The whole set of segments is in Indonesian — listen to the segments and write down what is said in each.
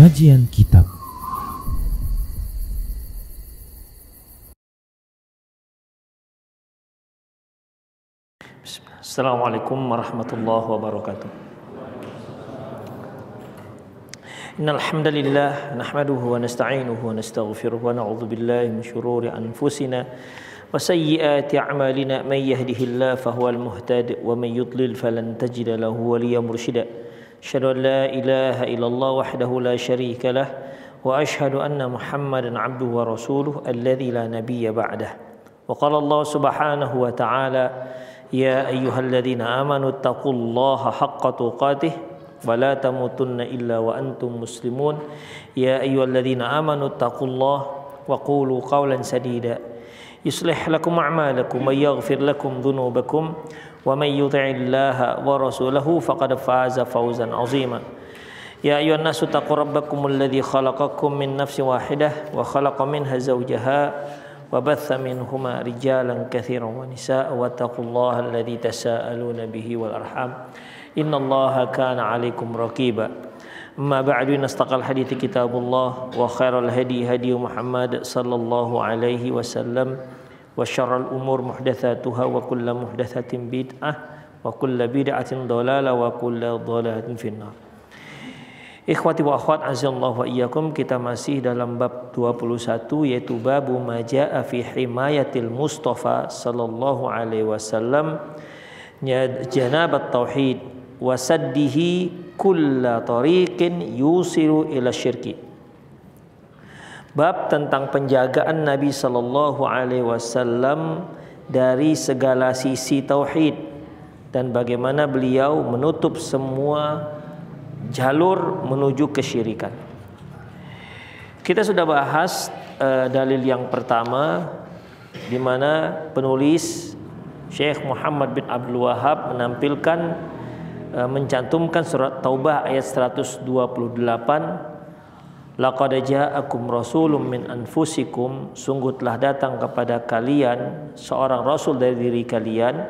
Kajian Kitab. Assalamualaikum warahmatullahi wabarakatuh. Innal hamdalillah nahmaduhu wa nasta'inuhu wa nastaghfiruh wa na'udzu billahi min shururi anfusina wa sayyiati a'malina may yahdihillahu fahuwal muhtadi wa may yudlil falan tajida lahu waliyyan mursyida. Asyhadu an la ilaha illallah wahdahu la syarika lah wa asyhadu anna Muhammadan 'abduhu wa rasuluhu alladzi la nabiyya ba'dah. Wa qala Allah subhanahu wa ta'ala ya ayyuhalladzina amanu taqullaha haqqa tuqatih wa la tamutunna illa wa antum muslimun. Ya ayyuhalladzina amanu taqullaha wa qulu qawlan sadida yuslih lakum a'malakum wa yaghfir lakum dhunubakum wa may yuti'illaha wa rasulahu faqad faza fawzan 'azima. Ya ayyuhan nasu taqu rabbakumul ladzi khalaqakum min nafsin wahidah wa khalaqa minha zawjaha wa batha minhuma rijalan katsiran wa nisaa wa taqullaha alladzi tasaaluna bihi wal arham innallaha kana 'alaikum raqiba. Amma ba'du, nastaqal hadithi kitabullah wa khairal hadi hadi Muhammad sallallahu alaihi wasallam wa syarrul umur muhdatsatuha wa kullu muhdatsatin bid'ah wa kullu bid'atin dhalalah wa kullu dhalalatin finnar. Ikhwati wa akhwat azallahu wa iyyakum, kita masih dalam bab 21 yaitu babu ma jaa fi himayatil Mustafa sallallahu alaihi wasallam janabat tauhid wa saddihi kulla tariqin yusiru ila syirki. Bab tentang penjagaan Nabi sallallahu alaihi wasallam dari segala sisi tauhid dan bagaimana beliau menutup semua jalur menuju kesyirikan. Kita sudah bahas dalil yang pertama di mana penulis Syekh Muhammad bin Abdul Wahhab mencantumkan surat Taubah ayat 128, laqad ja'akum rasulun min anfusikum, sungguh telah datang kepada kalian seorang rasul dari diri kalian,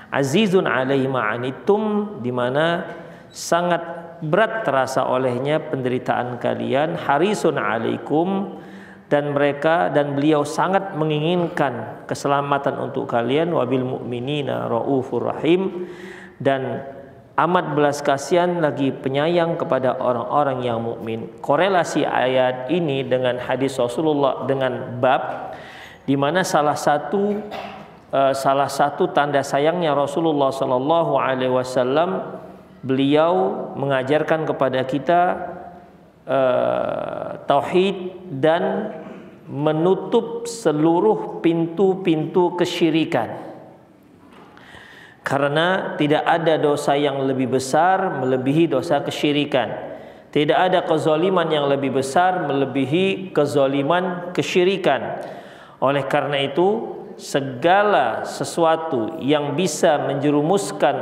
azizun alaihi ma'anittum, di mana sangat berat terasa olehnya penderitaan kalian, harisun alaikum, dan beliau sangat menginginkan keselamatan untuk kalian, wabil mu'minina raufur rahim, dan amat belas kasihan lagi penyayang kepada orang-orang yang mukmin. Korelasi ayat ini dengan hadis Rasulullah dengan bab di mana salah satu tanda sayangnya Rasulullah sallallahu alaihi wasallam, beliau mengajarkan kepada kita tauhid dan menutup seluruh pintu-pintu kesyirikan. Karena tidak ada dosa yang lebih besar melebihi dosa kesyirikan. Tidak ada kezaliman yang lebih besar melebihi kezaliman kesyirikan. Oleh karena itu, segala sesuatu yang bisa menjerumuskan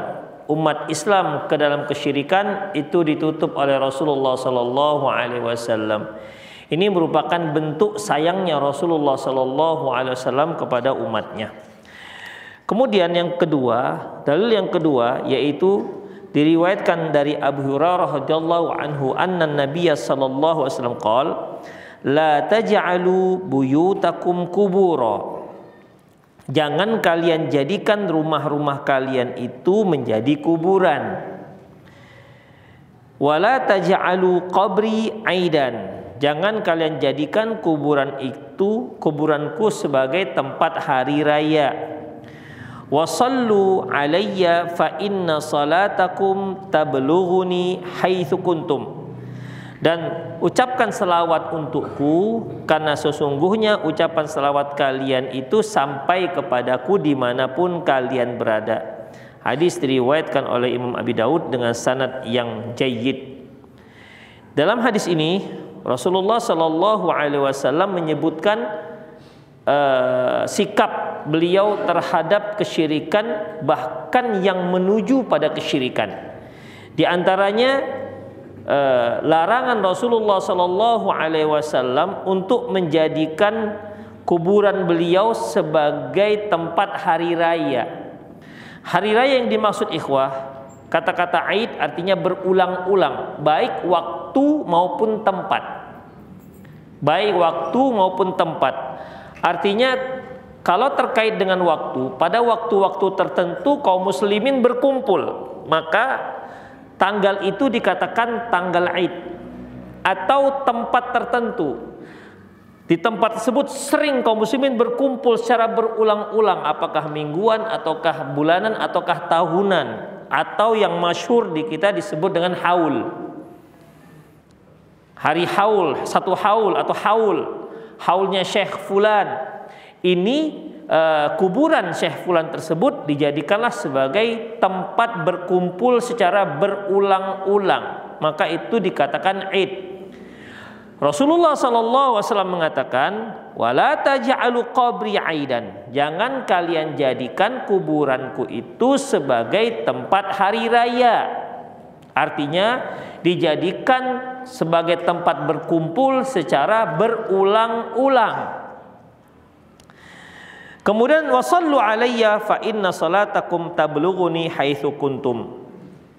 umat Islam ke dalam kesyirikan itu ditutup oleh Rasulullah sallallahu alaihi wasallam. Ini merupakan bentuk sayangnya Rasulullah sallallahu alaihi wasallam kepada umatnya. Kemudian yang kedua, dalil yang kedua yaitu diriwayatkan dari Abu Hurairah radhiyallahu anhu anna Nabiyya sallallahu alaihi wasallam qala la taj'alu buyutakum kubura. Jangan kalian jadikan rumah-rumah kalian itu menjadi kuburan. Wala taj'alu qabri aidan. Jangan kalian jadikan kuburanku sebagai tempat hari raya. Wasallu alayya fa inna salatakum tablughuni haitsu kuntum. Dan ucapkan selawat untukku karena sesungguhnya ucapan selawat kalian itu sampai kepadaku dimanapun kalian berada. Hadis diriwayatkan oleh Imam Abi Daud dengan sanad yang jayyid. Dalam hadis ini Rasulullah sallallahu alaihi wasallam menyebutkan sikap beliau terhadap kesyirikan, bahkan yang menuju pada kesyirikan. Di antaranya larangan Rasulullah sallallahu alaihi wasallam untuk menjadikan kuburan beliau sebagai tempat hari raya. Hari raya yang dimaksud ikhwah Kata-kata aid artinya berulang-ulang, baik waktu maupun tempat. Baik waktu maupun tempat. Artinya kalau terkait dengan waktu, pada waktu-waktu tertentu kaum muslimin berkumpul, maka tanggal itu dikatakan tanggal aid. Atau tempat tertentu, di tempat tersebut sering kaum muslimin berkumpul secara berulang-ulang, apakah mingguan, ataukah bulanan, ataukah tahunan, atau yang masyhur di kita disebut dengan haul. Hari haul, satu haul atau haul, haulnya Syekh Fulan. Ini kuburan Syekh Fulan tersebut dijadikanlah sebagai tempat berkumpul secara berulang-ulang, maka itu dikatakan id. Rasulullah SAW mengatakan, wala taj'alu qabri aidan, jangan kalian jadikan kuburanku itu sebagai tempat hari raya. Artinya dijadikan sebagai tempat berkumpul secara berulang-ulang. Kemudian wasallu alayya fa inna salatakum tablughuni haitsu kuntum.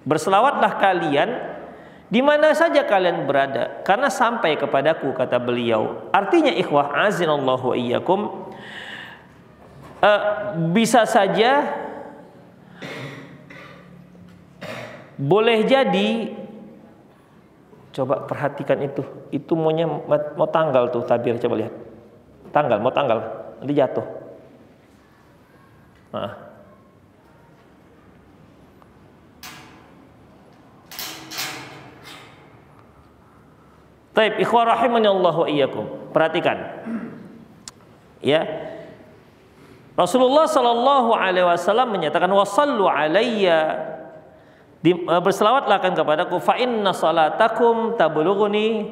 Berselawatlah kalian di mana saja kalian berada, karena sampai kepadaku, kata beliau. Artinya ikhwah azinallahu wa iyyakum, bisa saja boleh jadi, coba perhatikan itu mau tanggal tuh tabir, coba lihat tanggal, mau tanggal nanti jatuh. Nah. Taib, ikhwah rahimani Allah wa iyyakum. Perhatikan. Ya. Rasulullah sallallahu alaihi wasallam menyatakan wasallu alayya, berselawatlah akan kepadaku, fa inna salatakum tablughuni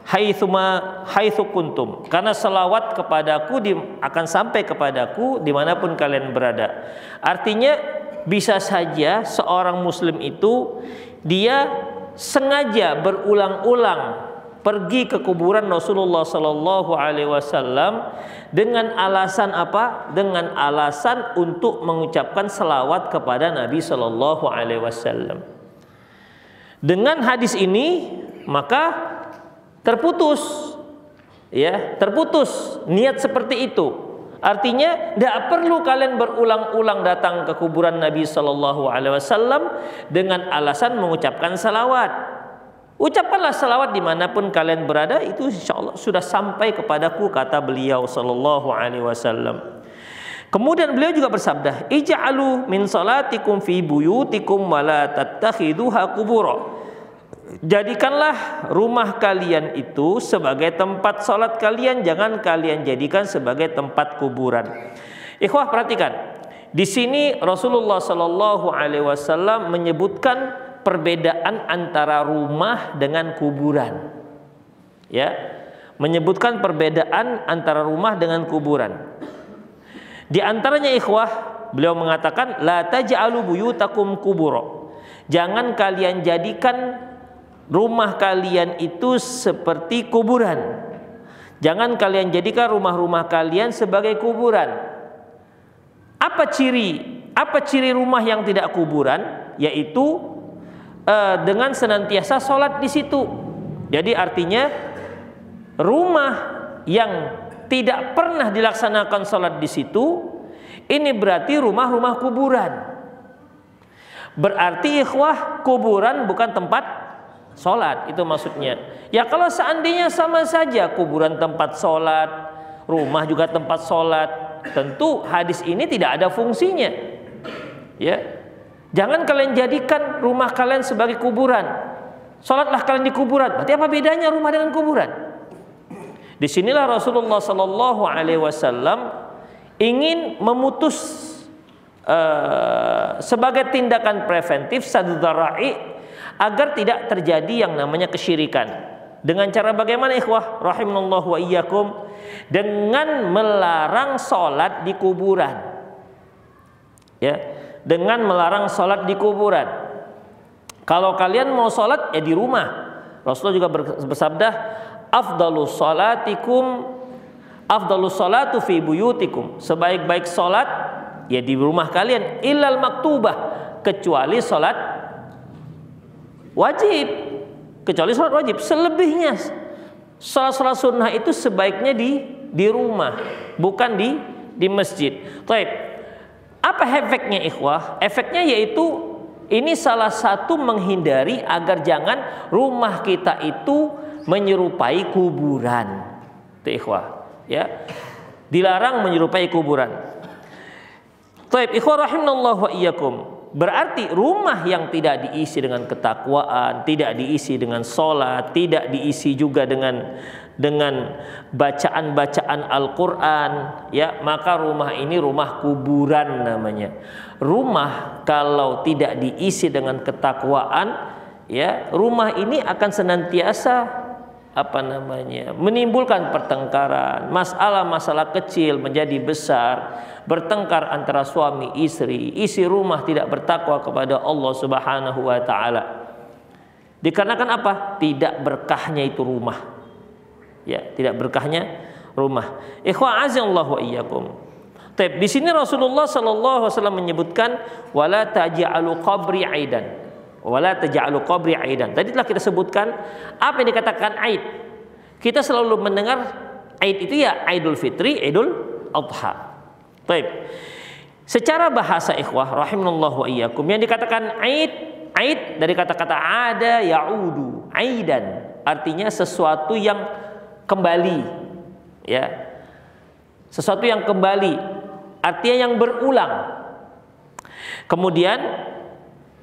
haitsu kuntum. Karena selawat kepadaku akan sampai kepadaku dimanapun kalian berada. Artinya bisa saja seorang muslim itu dia sengaja berulang-ulang pergi ke kuburan Rasulullah Sallallahu Alaihi Wasallam dengan alasan apa? Dengan alasan untuk mengucapkan selawat kepada Nabi Sallallahu Alaihi Wasallam. Dengan hadis ini maka terputus niat seperti itu. Artinya tidak perlu kalian berulang-ulang datang ke kuburan Nabi Sallallahu Alaihi Wasallam dengan alasan mengucapkan salawat. Ucapkanlah salawat dimanapun kalian berada, itu insyaallah sudah sampai kepadaku, kata beliau Sallallahu Alaihi Wasallam. Kemudian beliau juga bersabda, ij'alu min salatikum fi buyutikum wa la tattakhiduha qubura. Jadikanlah rumah kalian itu sebagai tempat salat kalian, jangan kalian jadikan sebagai tempat kuburan. Ikhwah perhatikan, di sini Rasulullah Sallallahu Alaihi Wasallam menyebutkan perbedaan antara rumah dengan kuburan. Ya, menyebutkan perbedaan antara rumah dengan kuburan. Di antaranya ikhwah, beliau mengatakan la taj'alu buyutakum qubura. Jangan kalian jadikan rumah kalian itu seperti kuburan. Jangan kalian jadikan rumah-rumah kalian sebagai kuburan. Apa ciri rumah yang tidak kuburan? Yaitu dengan senantiasa sholat di situ. Jadi artinya rumah yang tidak pernah dilaksanakan sholat di situ, ini berarti rumah-rumah kuburan. Berarti ikhwah, kuburan bukan tempat sholat, itu maksudnya. Ya kalau seandainya sama saja kuburan tempat sholat, rumah juga tempat sholat, tentu hadis ini tidak ada fungsinya. Ya. Jangan kalian jadikan rumah kalian sebagai kuburan. Sholatlah kalian di kuburan. Berarti apa bedanya rumah dengan kuburan? Disinilah Rasulullah Sallallahu Alaihi Wasallam ingin memutus sebagai tindakan preventif saddu dzara'i agar tidak terjadi yang namanya kesyirikan. Dengan cara bagaimana ikhwah rahimallahu wa iyyakum? Dengan melarang sholat di kuburan. Ya. Dengan melarang sholat di kuburan. Kalau kalian mau sholat ya di rumah. Rasulullah juga bersabda, afdalus salatu fi buyutikum. Sebaik-baik sholat ya di rumah kalian. Illal maktubah, kecuali sholat wajib. Kecuali sholat wajib. Selebihnya sholat sunnah itu sebaiknya di rumah, bukan di masjid. Baik. Apa efeknya ikhwah? Efeknya yaitu ini salah satu menghindari agar jangan rumah kita itu menyerupai kuburan. Itu ikhwah, ya. Dilarang menyerupai kuburan. Baik, ikhwah rahimanallahu wa iyyakum. Berarti rumah yang tidak diisi dengan ketakwaan, tidak diisi dengan sholat, tidak diisi juga dengan bacaan-bacaan Al-Quran, ya, maka rumah ini rumah kuburan namanya. Rumah kalau tidak diisi dengan ketakwaan, ya, rumah ini akan senantiasa menimbulkan pertengkaran, masalah-masalah kecil menjadi besar, bertengkar antara suami istri, isi rumah tidak bertakwa kepada Allah Subhanahu wa taala. Dikarenakan apa? Tidak berkahnya itu rumah. Ya, tidak berkahnya rumah. Ikhwah azallahu wa iyyakum. Di sini Rasulullah sallallahu alaihi wasallam menyebutkan wala taj'alu qabri 'aidan. Wala taj'alu qabri 'aidan. Tadi telah kita sebutkan apa yang dikatakan Aid. Kita selalu mendengar Aid itu ya Idul Fitri, Idul Adha. Baik. Secara bahasa ikhwah rahimanallahu wa iyyakum, yang dikatakan Aid dari kata-kata ada ya'udu, aidan, artinya sesuatu yang kembali, ya, sesuatu yang kembali, artinya yang berulang. Kemudian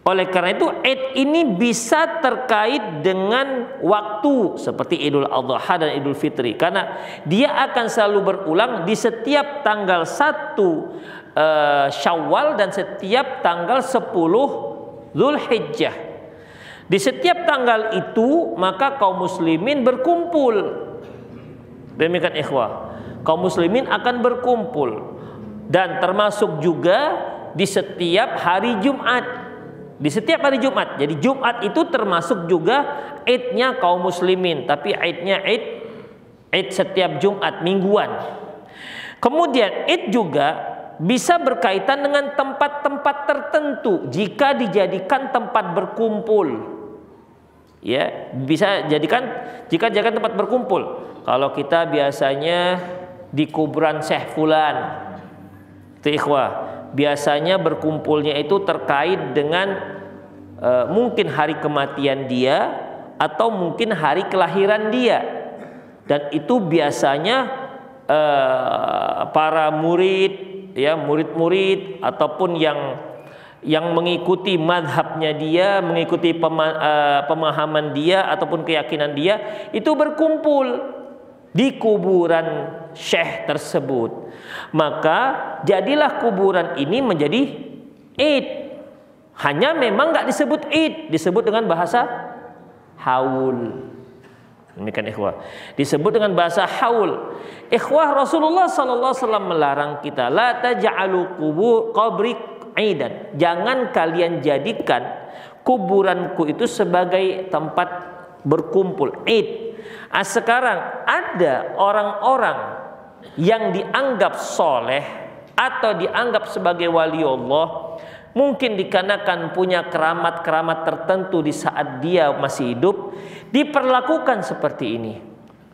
oleh karena itu Id ini bisa terkait dengan waktu seperti Idul Adha dan Idul Fitri, karena dia akan selalu berulang di setiap tanggal 1 Syawal dan setiap tanggal 10 Dzulhijjah. Di setiap tanggal itu maka kaum muslimin berkumpul. Demikian ikhwah, kaum muslimin akan berkumpul, dan termasuk juga di setiap hari Jumat. Di setiap hari Jumat. Jadi Jumat itu termasuk juga Idnya kaum muslimin, tapi Idnya Id setiap Jumat mingguan. Kemudian Id juga bisa berkaitan dengan tempat-tempat tertentu jika dijadikan tempat berkumpul. Ya, bisa jika tempat berkumpul. Kalau kita biasanya di kuburan Syekh Fulan, itu ikhwah, biasanya berkumpulnya itu terkait dengan mungkin hari kematian dia atau mungkin hari kelahiran dia, dan itu biasanya para murid, ya, murid-murid ataupun yang mengikuti madhabnya dia, mengikuti pemahaman dia ataupun keyakinan dia, itu berkumpul di kuburan syekh tersebut. Maka jadilah kuburan ini menjadi Id. Hanya memang nggak disebut Id, disebut dengan bahasa haul. Demikian ikhwah, disebut dengan bahasa haul. Ikhwah, Rasulullah sallallahu alaihi wasallam melarang kita la taj'alu qabri aidan. Jangan kalian jadikan kuburanku itu sebagai tempat berkumpul Id. Sekarang ada orang-orang yang dianggap soleh atau dianggap sebagai wali Allah, mungkin dikarenakan punya keramat-keramat tertentu di saat dia masih hidup, diperlakukan seperti ini.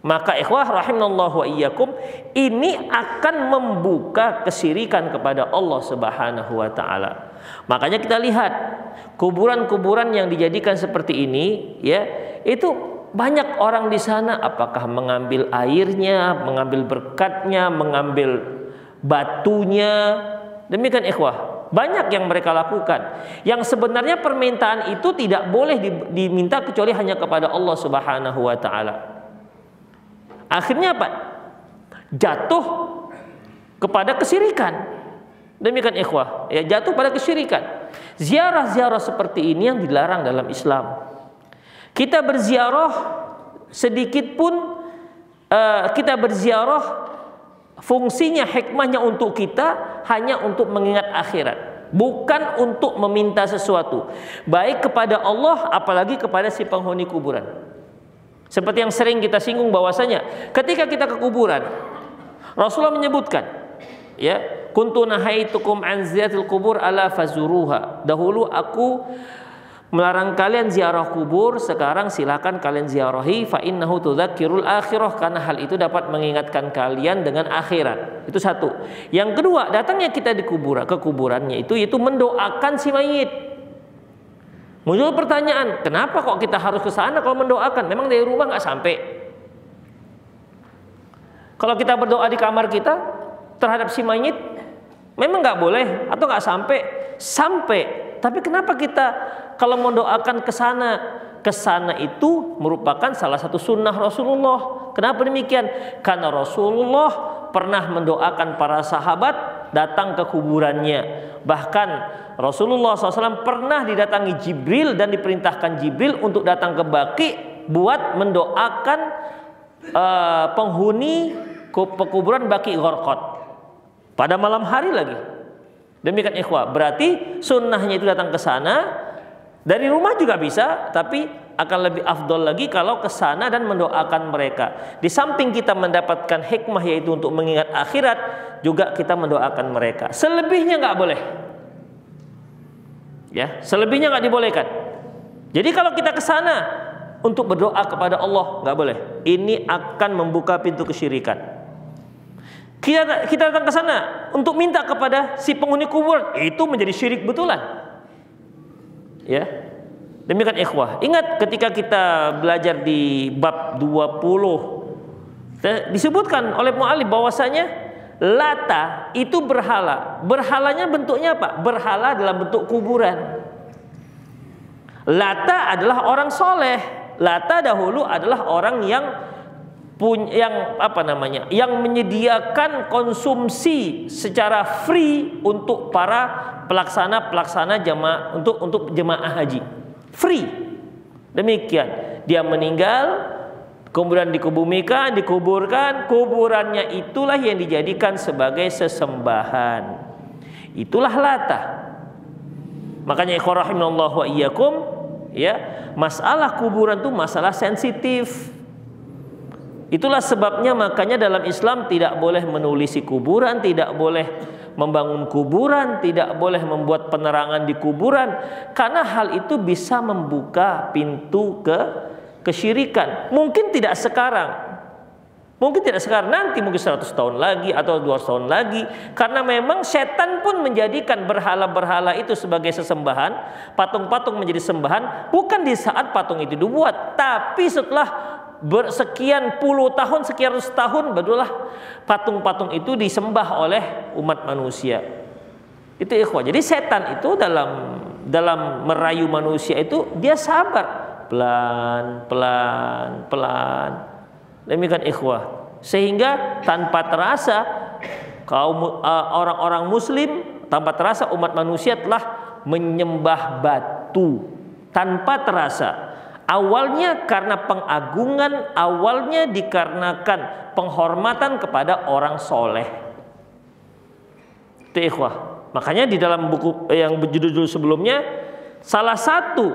Maka ikhwah rahimanallahu wa iyyakum, ini akan membuka kesyirikan kepada Allah Subhanahu wa taala. Makanya kita lihat kuburan-kuburan yang dijadikan seperti ini, ya, itu banyak orang di sana apakah mengambil airnya, mengambil berkatnya, mengambil batunya. Demikian ikhwah, banyak yang mereka lakukan. Yang sebenarnya permintaan itu tidak boleh diminta kecuali hanya kepada Allah Subhanahu wa taala. Akhirnya apa? Jatuh kepada kesyirikan. Demikian ikhwah, ya, jatuh pada kesyirikan. Ziarah-ziarah seperti ini yang dilarang dalam Islam. Kita berziarah sedikit pun, kita berziarah fungsinya, hikmahnya untuk kita hanya untuk mengingat akhirat, bukan untuk meminta sesuatu, baik kepada Allah apalagi kepada si penghuni kuburan. Seperti yang sering kita singgung bahwasanya ketika kita ke kuburan, Rasulullah menyebutkan, ya, kuntu nahaitukum an ziyaratil qubur ala fazuruha. Dahulu aku melarang kalian ziarah kubur, sekarang silakan kalian ziarahi, fa innahu tudzakirul akhirah, karena hal itu dapat mengingatkan kalian dengan akhirat. Itu satu. Yang kedua, datangnya kita di kuburan, ke kuburannya itu mendoakan si mayit. Muncul pertanyaan, kenapa kok kita harus ke sana kalau mendoakan? Memang dari rumah nggak sampai? Kalau kita berdoa di kamar kita terhadap si mayit, memang nggak boleh atau nggak sampai? Sampai. Tapi kenapa kita kalau mendoakan ke sana? Ke sana itu merupakan salah satu sunnah Rasulullah. Kenapa demikian? Karena Rasulullah pernah mendoakan para sahabat datang ke kuburannya. Bahkan Rasulullah SAW pernah didatangi Jibril dan diperintahkan Jibril untuk datang ke Baqi buat mendoakan penghuni pekuburan Baqi Gharqad pada malam hari lagi. Demikian ikhwah, berarti sunnahnya itu datang ke sana. Dari rumah juga bisa, tapi akan lebih afdol lagi kalau ke sana dan mendoakan mereka. Di samping kita mendapatkan hikmah yaitu untuk mengingat akhirat, juga kita mendoakan mereka. Selebihnya nggak boleh. Ya, selebihnya nggak dibolehkan. Jadi kalau kita ke sana untuk berdoa kepada Allah nggak boleh. Ini akan membuka pintu kesyirikan. Kita datang ke sana untuk minta kepada si penghuni kubur, itu menjadi syirik betulan. Ya. Demikian ikhwah. Ingat ketika kita belajar di bab 20 disebutkan oleh mu'allif bahwasanya Lata itu berhala. Berhalanya bentuknya apa? Berhala dalam bentuk kuburan. Lata adalah orang soleh. Lata dahulu adalah orang yang yang menyediakan konsumsi secara free untuk para pelaksana jamaah, untuk jemaah haji. Free. Demikian. Dia meninggal, kemudian dikuburkan, kuburannya itulah yang dijadikan sebagai sesembahan. Itulah Lata. Makanya ikhwah rahimallahu wa iyyakum, ya, masalah kuburan itu masalah sensitif. Itulah sebabnya makanya dalam Islam tidak boleh menulisi kuburan, tidak boleh membangun kuburan, tidak boleh membuat penerangan di kuburan, karena hal itu bisa membuka pintu kesyirikan. Mungkin tidak sekarang, nanti mungkin 100 tahun lagi atau 200 tahun lagi, karena memang setan pun menjadikan berhala-berhala itu sebagai sesembahan, patung-patung menjadi sembahan, bukan di saat patung itu dibuat, tapi setelah bersekian puluh tahun, sekian ratus tahun, barulah patung-patung itu disembah oleh umat manusia. Itu ikhwah. Jadi setan itu dalam merayu manusia itu dia sabar, pelan. Demikian ikhwah. Sehingga tanpa terasa orang-orang muslim, tanpa terasa umat manusia telah menyembah batu tanpa terasa. Awalnya karena pengagungan, awalnya dikarenakan penghormatan kepada orang soleh. Itu ikhwah. Makanya di dalam buku yang berjudul sebelumnya, salah satu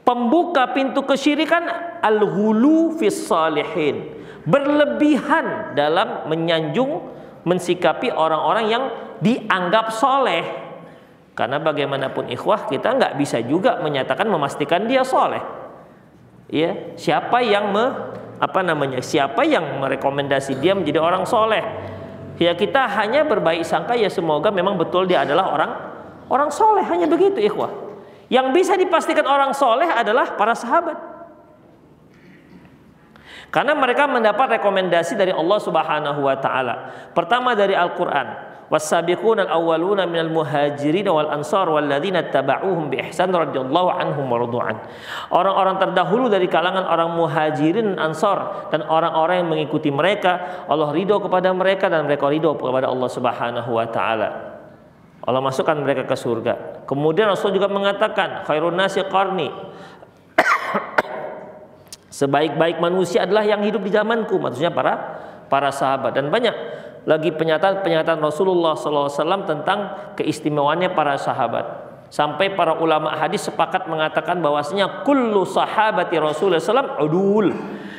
pembuka pintu kesyirikan al-ghulu fis salihin, berlebihan dalam menyanjung, mensikapi orang-orang yang dianggap soleh. Karena bagaimanapun ikhwah, kita nggak bisa juga menyatakan memastikan dia soleh. Ya, siapa yang siapa yang merekomendasi dia menjadi orang soleh? Ya kita hanya berbaik sangka, ya semoga memang betul dia adalah orang soleh, hanya begitu ikhwah. Yang bisa dipastikan orang soleh adalah para sahabat, karena mereka mendapat rekomendasi dari Allah Subhanahu wa taala. Pertama dari Al-Qur'an, was-sabiqunal awwaluna minal muhajirin wal ansar walladzina tabauhum bi ihsan radhiyallahu anhum wa radu'an. Orang-orang terdahulu dari kalangan orang muhajirin dan ansar dan orang-orang yang mengikuti mereka, Allah ridho kepada mereka dan mereka ridho kepada Allah Subhanahu wa taala. Allah masukkan mereka ke surga. Kemudian Rasul juga mengatakan, khairun nasi qarni. Sebaik-baik manusia adalah yang hidup di zamanku, maksudnya para sahabat. Dan banyak lagi pernyataan Rasulullah SAW tentang keistimewaannya para sahabat. Sampai para ulama hadis sepakat mengatakan bahwasanya kullu sahabati Rasulullah SAW udul.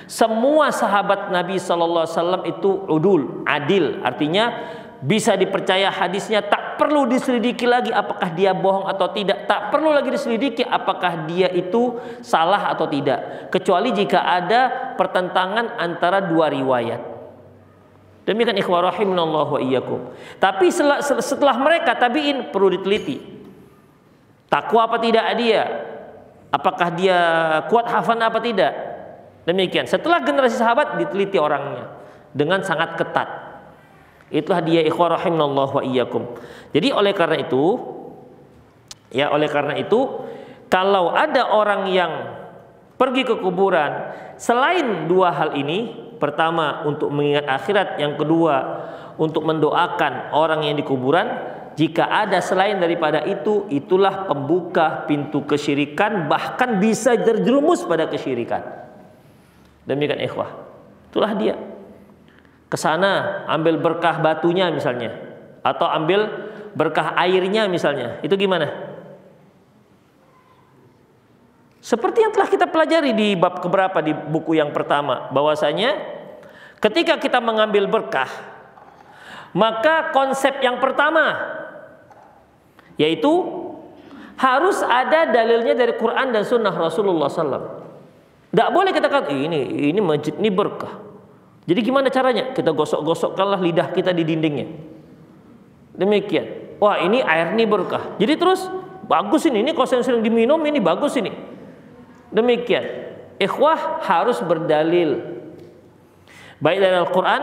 Semua sahabat Nabi SAW itu udul, adil. Artinya bisa dipercaya hadisnya, tak perlu diselidiki lagi apakah dia bohong atau tidak, tak perlu lagi diselidiki apakah dia itu salah atau tidak, kecuali jika ada pertentangan antara dua riwayat. Demikian ikhwah rahimanallahu wa iyyakum. Tapi setelah mereka tabi'in perlu diteliti. Takwa apa tidak dia? Apakah dia kuat hafalan apa tidak? Demikian. Setelah generasi sahabat diteliti orangnya dengan sangat ketat. Itulah dia ikhwah rahimanallahu wa iyyakum. Jadi oleh karena itu kalau ada orang yang pergi ke kuburan selain dua hal ini, pertama untuk mengingat akhirat, yang kedua untuk mendoakan orang yang di kuburan, jika ada selain daripada itu, itulah pembuka pintu kesyirikan, bahkan bisa terjerumus pada kesyirikan. Demikian ikhwah. Itulah dia. Kesana ambil berkah batunya misalnya, atau ambil berkah airnya misalnya, itu gimana? Seperti yang telah kita pelajari di bab keberapa di buku yang pertama, bahwasanya ketika kita mengambil berkah, maka konsep yang pertama yaitu harus ada dalilnya dari Quran dan Sunnah Rasulullah SAW. Tidak boleh kita katakan ini masjid ini berkah. Jadi gimana caranya? Kita gosok-gosokkanlah lidah kita di dindingnya. Demikian. Wah, ini air ini berkah. Jadi terus bagus ini kalau sering diminum ini bagus ini. Demikian. Ikhwah harus berdalil, baik dari Al-Quran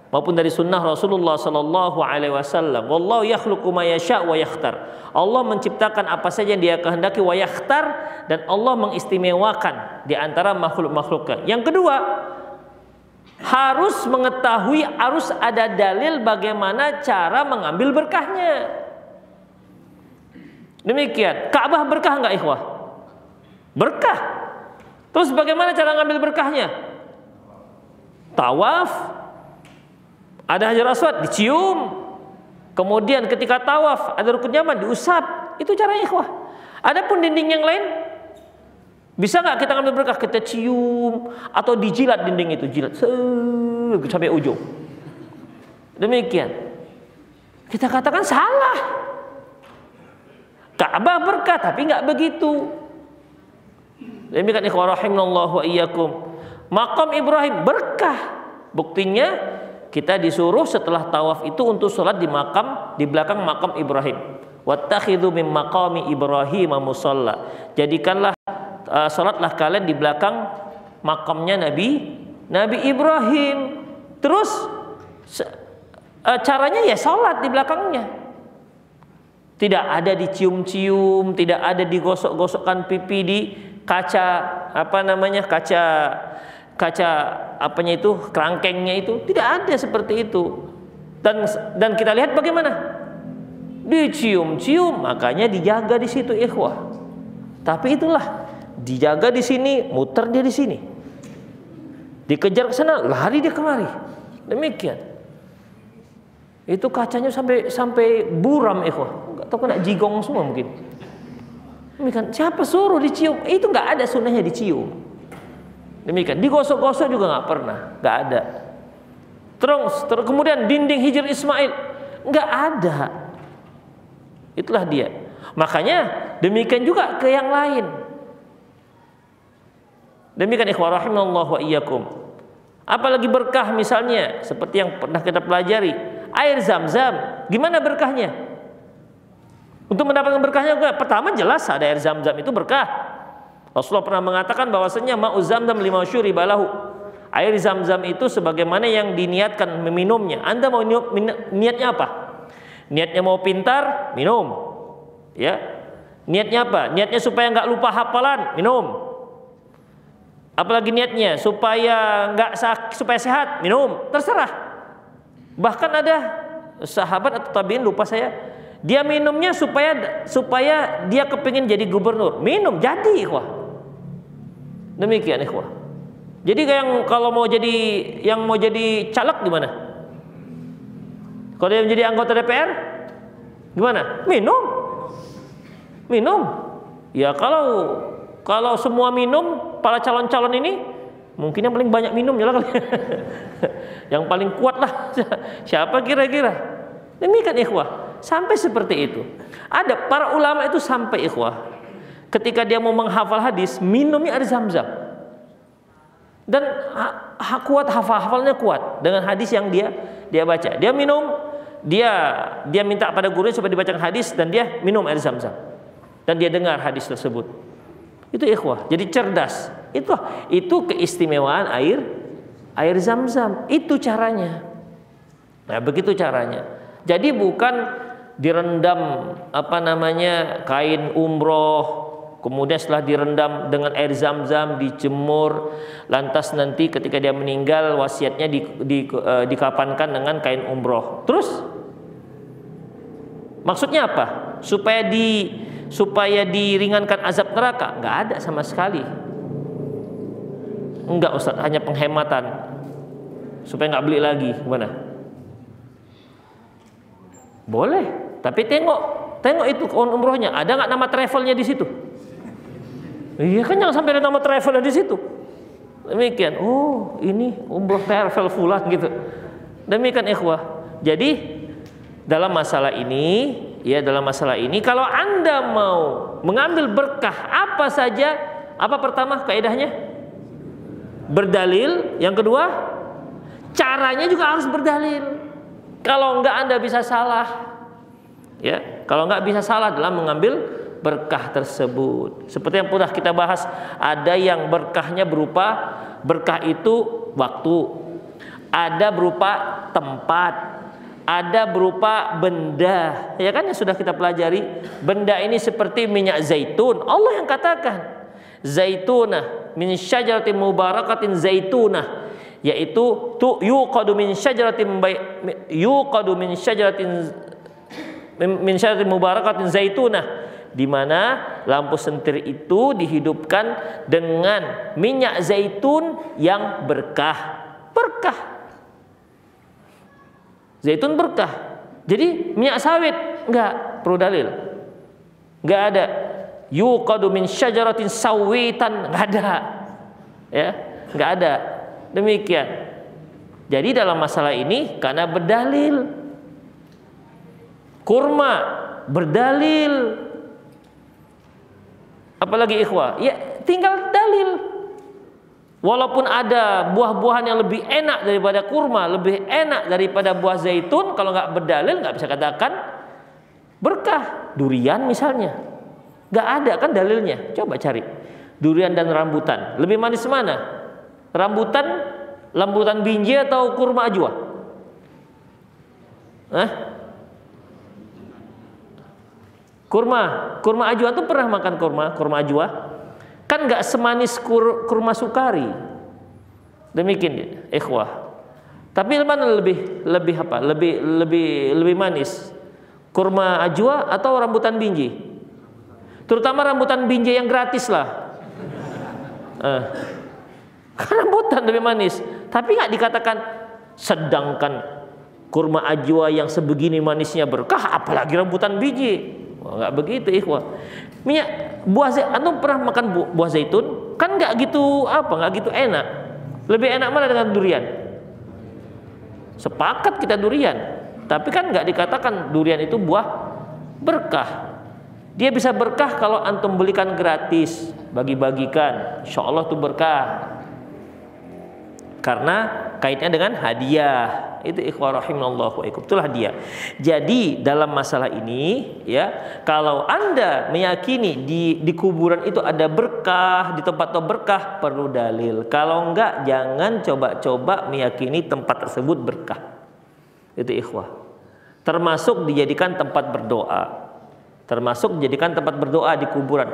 maupun dari Sunnah Rasulullah Sallallahu Alaihi Wasallam. Wallahu yakhluqu ma yasha' wa yakhtar. Allah menciptakan apa saja yang Dia kehendaki, wa yakhtar, dan Allah mengistimewakan di antara makhluk-makhluknya. Yang kedua, harus mengetahui, harus ada dalil bagaimana cara mengambil berkahnya. Demikian. Ka'bah berkah enggak ikhwah? Berkah. Terus bagaimana cara ngambil berkahnya? Tawaf, ada Hajar Aswad dicium, kemudian ketika tawaf ada rukun yaman diusap. Itu caranya ikhwah. Adapun dinding yang lain, bisa nggak kita ngambil berkah? Kita cium atau dijilat dinding itu, jilat sampai ujung. Demikian. Kita katakan salah. Ka'bah berkah, tapi nggak begitu. Demikian ikhwah rahimanallahu wa iyyakum. Maqam Ibrahim berkah. Buktinya kita disuruh setelah tawaf itu untuk sholat di belakang makam Ibrahim. Wattakhidhu min maqami Ibrahim musalla. Jadikanlah sholatlah kalian di belakang makamnya Nabi Ibrahim. Terus caranya ya sholat di belakangnya. Tidak ada dicium-cium, tidak ada digosok-gosokkan pipi di kaca kerangkengnya itu, tidak ada seperti itu. Dan kita lihat bagaimana dicium-cium, makanya dijaga di situ ikhwah. Tapi itulah dijaga di sini, muter dia di sini, dikejar ke sana, lari dia kemari. Demikian. Itu kacanya sampai buram ikhwah, nggak tahu kena jigong semua mungkin. Demikian. Siapa suruh dicium? Itu nggak ada sunnahnya dicium. Demikian. Digosok-gosok juga nggak pernah, nggak ada. Terus kemudian dinding Hijr Ismail nggak ada. Itulah dia. Makanya demikian juga ke yang lain. Demikian ikhwah rahimanallahu wa iyyakum. Apalagi berkah misalnya seperti yang pernah kita pelajari, air Zam-Zam, gimana berkahnya? Untuk mendapatkan berkahnya, pertama jelas ada air Zam-Zam itu berkah. Rasulullah pernah mengatakan bahwasanya ma'u Zam-Zam lima syuriba lahu. Air Zam-Zam itu sebagaimana yang diniatkan meminumnya. Anda mau niatnya apa? Niatnya mau pintar, minum. Ya. Niatnya apa? Niatnya supaya nggak lupa hafalan, minum. Apalagi niatnya supaya supaya sehat, minum. Terserah. Bahkan ada sahabat atau tabi'in, lupa saya, dia minumnya supaya dia kepingin jadi gubernur. Minum jadi ikhwah. Demikian ikhwah. Jadi kalau mau jadi caleg gimana? Kalau dia menjadi anggota DPR gimana? Minum. Ya kalau semua minum, para calon-calon ini mungkin yang paling banyak minum ya lah. Yang paling kuat lah. Siapa kira-kira? Demikian ikhwah, sampai seperti itu. Ada para ulama itu sampai ikhwah, ketika dia mau menghafal hadis, minumnya air Zam-Zam. Dan kuat hafalnya kuat dengan hadis yang dia baca. Dia minum, dia minta pada gurunya supaya dibacakan hadis dan dia minum air Zam-Zam. Dan dia dengar hadis tersebut. Itu ikhwah, jadi cerdas. Itu keistimewaan air Zam-Zam. Itu caranya. Nah, begitu caranya. Jadi bukan direndam kain umroh, kemudian setelah direndam dengan air Zam-Zam, dijemur, lantas nanti ketika dia meninggal wasiatnya dikapankan dengan kain umroh. Terus maksudnya apa? Supaya diringankan azab neraka? Nggak ada sama sekali. Enggak Ustaz, hanya penghematan supaya nggak beli lagi. Gimana? Boleh, tapi tengok itu kain umrohnya, ada nggak nama travelnya di situ? Iya kan, jangan sampai ada nama travelnya di situ. Demikian. Oh, ini umroh travel fulan gitu. Demikian ikhwah. Jadi dalam masalah ini kalau Anda mau mengambil berkah apa saja, apa pertama kaidahnya? Berdalil. Yang kedua, caranya juga harus berdalil. Kalau enggak Anda bisa salah. Ya, kalau enggak bisa salah dalam mengambil berkah tersebut. Seperti yang pernah kita bahas, ada yang berkahnya berupa berkah itu waktu, ada berupa tempat, ada berupa benda. Ya kan, yang sudah kita pelajari. Benda ini seperti minyak zaitun. Allah yang katakan, zaitunah min syajaratin mubarakatin zaitunah, yaitu yuqadu min syajaratin mubarakatin zaitunah, di mana lampu sentir itu dihidupkan dengan minyak zaitun yang berkah. Zaitun berkah. Jadi minyak sawit enggak perlu dalil. Enggak ada yuqadu min syajaratin sawitan, enggak ada. Ya, enggak ada. Demikian. Jadi dalam masalah ini karena berdalil. Kurma berdalil. Apalagi ikhwah, ya tinggal dalil. Walaupun ada buah-buahan yang lebih enak daripada kurma, lebih enak daripada buah zaitun, kalau nggak berdalil nggak bisa katakan berkah. Durian misalnya, nggak ada kan dalilnya. Coba cari durian dan rambutan, lebih manis mana? Rambutan binji atau kurma ajwa? Kurma ajwa tuh pernah makan kurma ajwa? Kan nggak semanis kurma sukari. Demikian ikhwah. Tapi mana lebih apa? Lebih manis? Kurma ajwa atau rambutan binji? Terutama rambutan binji yang gratis lah. Rambutan lebih manis. Tapi nggak dikatakan, sedangkan kurma ajwa yang sebegini manisnya berkah, apalagi rambutan biji. Nggak begitu ikhwah. Antum pernah makan buah zaitun? Kan nggak gitu enak. Lebih enak mana dengan durian? Sepakat kita durian, tapi kan nggak dikatakan durian itu buah berkah. Dia bisa berkah kalau antum belikan gratis, bagi-bagikan, insya Allah itu berkah. Karena kaitnya dengan hadiah. Itu ikhwah rahimallahu wa ikum. Itulah dia. Jadi dalam masalah ini ya, kalau Anda meyakini di kuburan itu ada berkah, di tempat itu berkah, perlu dalil. Kalau enggak, jangan coba-coba meyakini tempat tersebut berkah. Itu ikhwah. Termasuk dijadikan tempat berdoa. Termasuk dijadikan tempat berdoa di kuburan.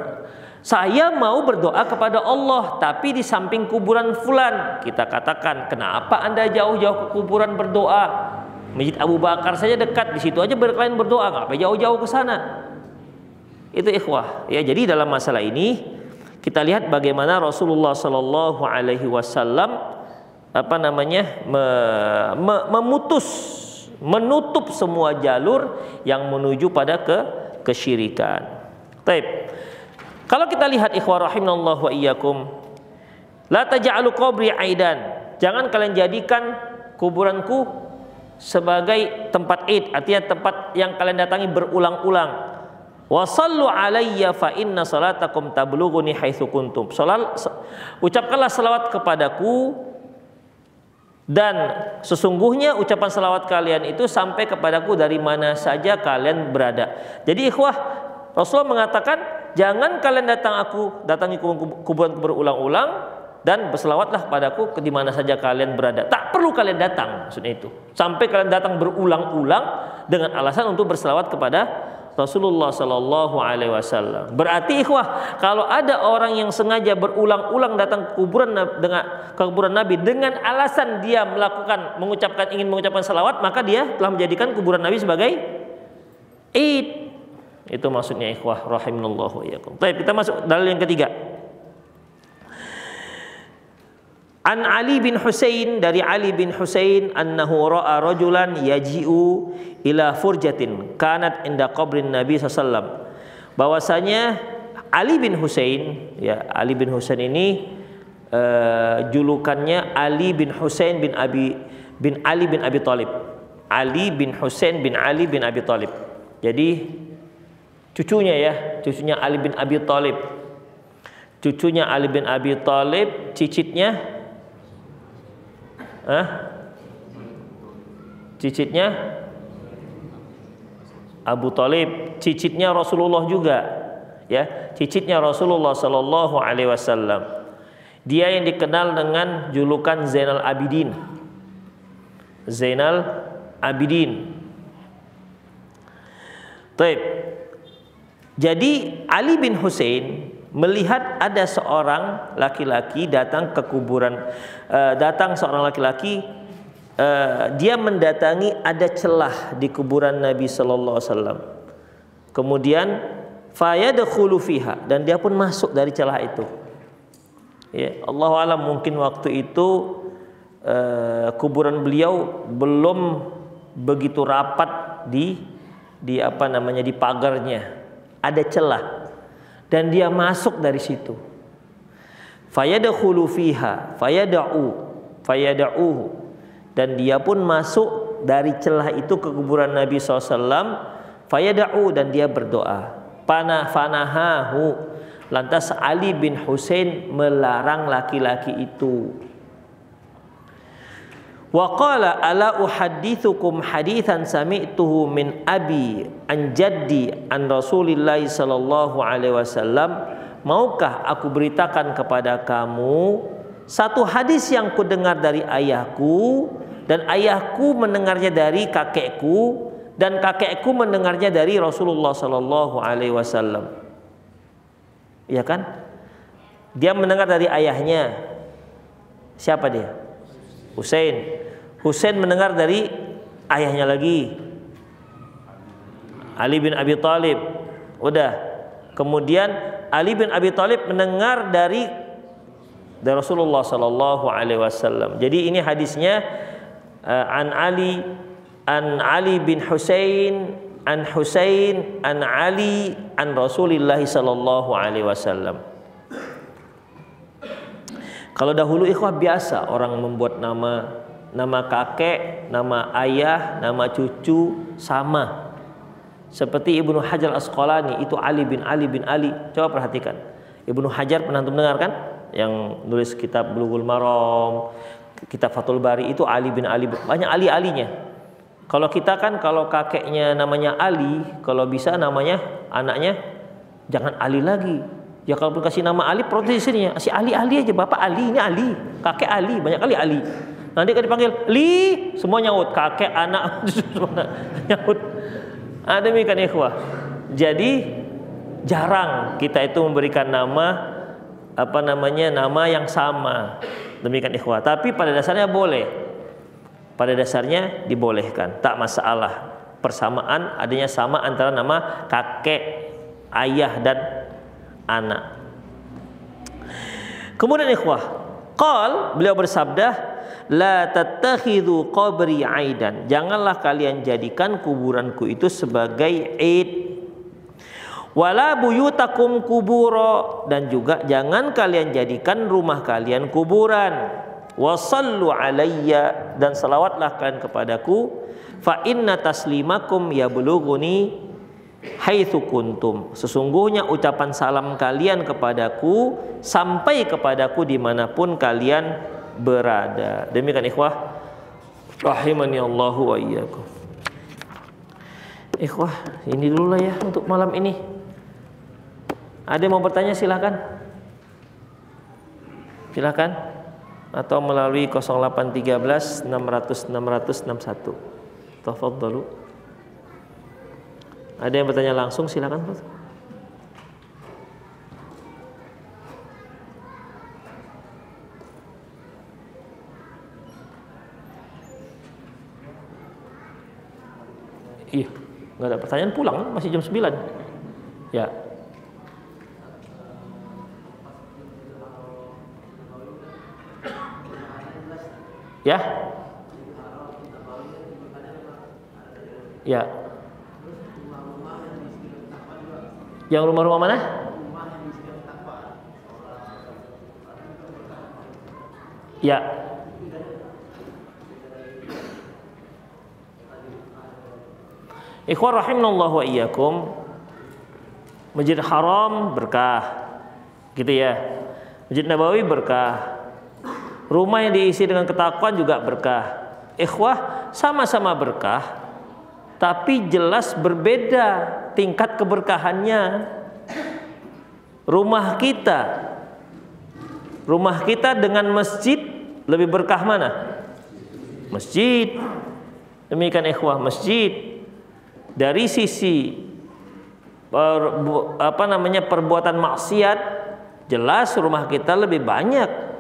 Saya mau berdoa kepada Allah, tapi di samping kuburan fulan. Kita katakan, kenapa Anda jauh-jauh ke kuburan berdoa? Masjid Abu Bakar saja dekat, di situ aja kalian berdoa, ngapa jauh-jauh ke sana? Itu ikhwah. Ya, jadi dalam masalah ini kita lihat bagaimana Rasulullah Shallallahu Alaihi Wasallam menutup semua jalur yang menuju pada kesyirikan. Taib. Kalau kita lihat ikhwah rahimallahu wa iyyakum, la taj'alu qabri aidan. Jangan kalian jadikan kuburanku sebagai tempat id, artinya tempat yang kalian datangi berulang-ulang. Wa sallu alayya fa inna salatakum tablughuni haitsu kuntum. Ucapkanlah selawat kepadaku, dan sesungguhnya ucapan selawat kalian itu sampai kepadaku dari mana saja kalian berada. Jadi ikhwah, Rasulullah mengatakan jangan kalian datangi kuburan berulang-ulang, dan berselawatlah kepadaku di mana saja kalian berada. Tak perlu kalian datang, maksudnya itu. Sampai kalian datang berulang-ulang dengan alasan untuk berselawat kepada Rasulullah Sallallahu Alaihi Wasallam. Berarti ikhwah, kalau ada orang yang sengaja berulang-ulang datang ke kuburan Nabi dengan alasan dia ingin mengucapkan salawat, maka dia telah menjadikan kuburan Nabi sebagai id. Itu maksudnya ikhwah rahimanallahu wa iyyakum. Baik, kita masuk dalil yang ketiga. An Ali bin Husain, dari Ali bin Husain, annahu ra'a rajulan yaji'u ila furjatin kanat inda qabrin Nabi sallallahu. Bahwasanya Ali bin Husain, ya, Ali bin Husain ini julukannya Ali bin Husain bin Ali bin Abi Thalib. Ali bin Husain bin Ali bin Abi Thalib. Jadi cucunya Ali bin Abi Thalib. Cucunya Ali bin Abi Thalib, cicitnya cicitnya Abu Thalib, cicitnya Rasulullah juga, ya, cicitnya Rasulullah Sallallahu Alaihi Wasallam. Dia yang dikenal dengan julukan Zainal Abidin. Zainal Abidin. Taib. Jadi Ali bin Husain melihat ada seorang laki-laki datang ke kuburan, seorang laki-laki, dia mendatangi, ada celah di kuburan Nabi Sallallahu Alaihi Wasallam. Kemudian fayadkhulu fiha, dan dia pun masuk dari celah itu. Ya, Allahu alam, mungkin waktu itu kuburan beliau belum begitu rapat di pagarnya, ada celah. Dan dia masuk dari situ. Fayadkhulu fiha fayada'uhu, dan dia pun masuk dari celah itu ke kuburan Nabi SAW. Fayada'u, dan dia berdoa. Fanahahu, lantas Ali bin Husain melarang laki-laki itu. Wa qala ala uhaddithukum hadithan sami'tuhu min abi an jaddi an Rasulillah sallallahu alaihi wasallam. Maukah aku beritakan kepada kamu satu hadis yang kudengar dari ayahku, dan ayahku mendengarnya dari kakekku, dan kakekku mendengarnya dari Rasulullah sallallahu alaihi wasallam. Iya kan? Dia mendengar dari ayahnya. Siapa dia? Husain. Husain mendengar dari ayahnya lagi, Ali bin Abi Thalib. Udah. Kemudian Ali bin Abi Thalib mendengar dari Rasulullah sallallahu alaihi wasallam. Jadi ini hadisnya an Ali bin Husain an Ali an Rasulillah sallallahu alaihi wasallam. Kalau dahulu ikhwah biasa orang membuat nama kakek, nama ayah, nama cucu sama. Seperti Ibnu Hajar Asqalani, itu Ali bin Ali bin Ali. Coba perhatikan. Ibnu Hajar pernah dengar kan? Yang nulis kitab Bulughul Maram, kitab Fathul Bari, itu Ali bin Ali. Banyak Ali-alinya. Kalau kita kan, kalau kakeknya namanya Ali, kalau bisa namanya anaknya jangan Ali lagi. Ya kalaupun kasih nama Ali, protes sini, si Ali aja, bapak Ali, ini Ali, kakek Ali, banyak kali Ali. Nanti kan dipanggil Li, semua nyaut, kakek, anak, semua nyaut. Demikian ikhwah. Jadi jarang kita itu memberikan nama nama yang sama. Demikian ikhwah. Tapi pada dasarnya boleh. Pada dasarnya dibolehkan, tak masalah. Persamaan, adanya sama antara nama kakek, ayah dan anak. Kemudian ikhwah, beliau bersabda, la tattakhidhu qabri aidan, janganlah kalian jadikan kuburanku itu sebagai id. Wala buyutakum kubura, dan juga jangan kalian jadikan rumah kalian kuburan. Wasallu alayya, dan salawatlah kalian kepadaku. fa inna taslimakum yablughuni haitsu kuntum. Sesungguhnya ucapan salam kalian kepadaku sampai kepadaku dimanapun kalian berada. Demikian ikhwah rahimani Allahu wa iyyakum. Ikhwah, ini dulu lah ya untuk malam ini. Ada yang mau bertanya silakan. Silakan. Atau melalui 0813 600 661. Tafadhalu. Ada yang bertanya langsung silakan. Iya, nggak ada pertanyaan, pulang masih jam 9. Ya. Ya. Ya. Yang rumah-rumah mana? Ya. Ikhwan rahimanallahu wa iyyakum. Masjid Haram berkah. Gitu ya. Masjid Nabawi berkah. Rumah yang diisi dengan ketakwaan juga berkah. Ikhwah, sama-sama berkah, tapi jelas berbeda tingkat keberkahannya. Rumah kita dengan masjid lebih berkah mana? Masjid. Demikian ikhwah, masjid. Dari sisi perbuatan maksiat, jelas rumah kita lebih banyak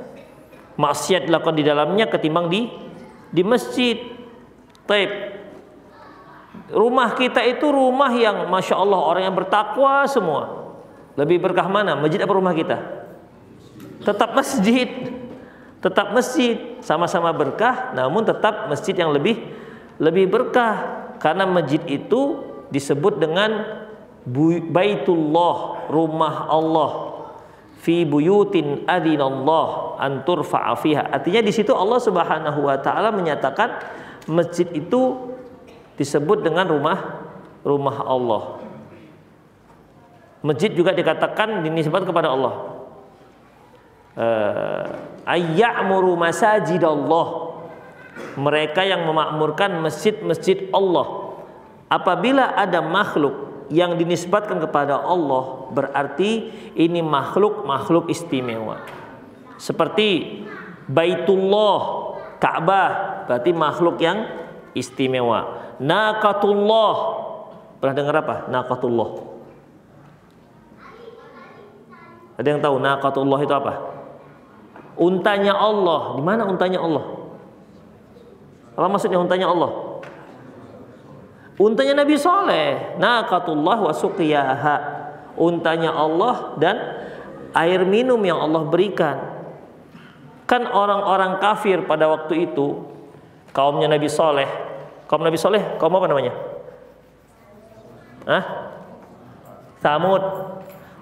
maksiat dilakukan di dalamnya ketimbang di masjid. Taib. Rumah kita itu rumah yang masya Allah orang yang bertakwa semua. Lebih berkah mana? Masjid apa rumah kita? Tetap masjid. Tetap masjid. Sama-sama berkah, namun tetap masjid yang lebih berkah. Karena masjid itu disebut dengan Baitullah, rumah Allah. Fi buyutin adinallah an turfa'a fiha. Artinya di situ Allah Subhanahu wa taala menyatakan masjid itu disebut dengan rumah Allah. Masjid juga dikatakan dinisbat kepada Allah. Ayya'muru masajidallah. Mereka yang memakmurkan masjid-masjid Allah. Apabila ada makhluk yang dinisbatkan kepada Allah, berarti ini makhluk istimewa. Seperti Baitullah, Ka'bah, berarti makhluk yang istimewa. Naqatullah, pernah dengar apa? Naqatullah. Ada yang tahu Naqatullah itu apa? Untanya Allah. Di mana untanya Allah? Apa maksudnya untanya Allah? Untanya Nabi Saleh, naqatullah wa suqiyaha. Untanya Allah dan air minum yang Allah berikan. Kan orang-orang kafir pada waktu itu, kaumnya Nabi Saleh. Kaum Nabi Saleh, kaum apa namanya? Tsamud.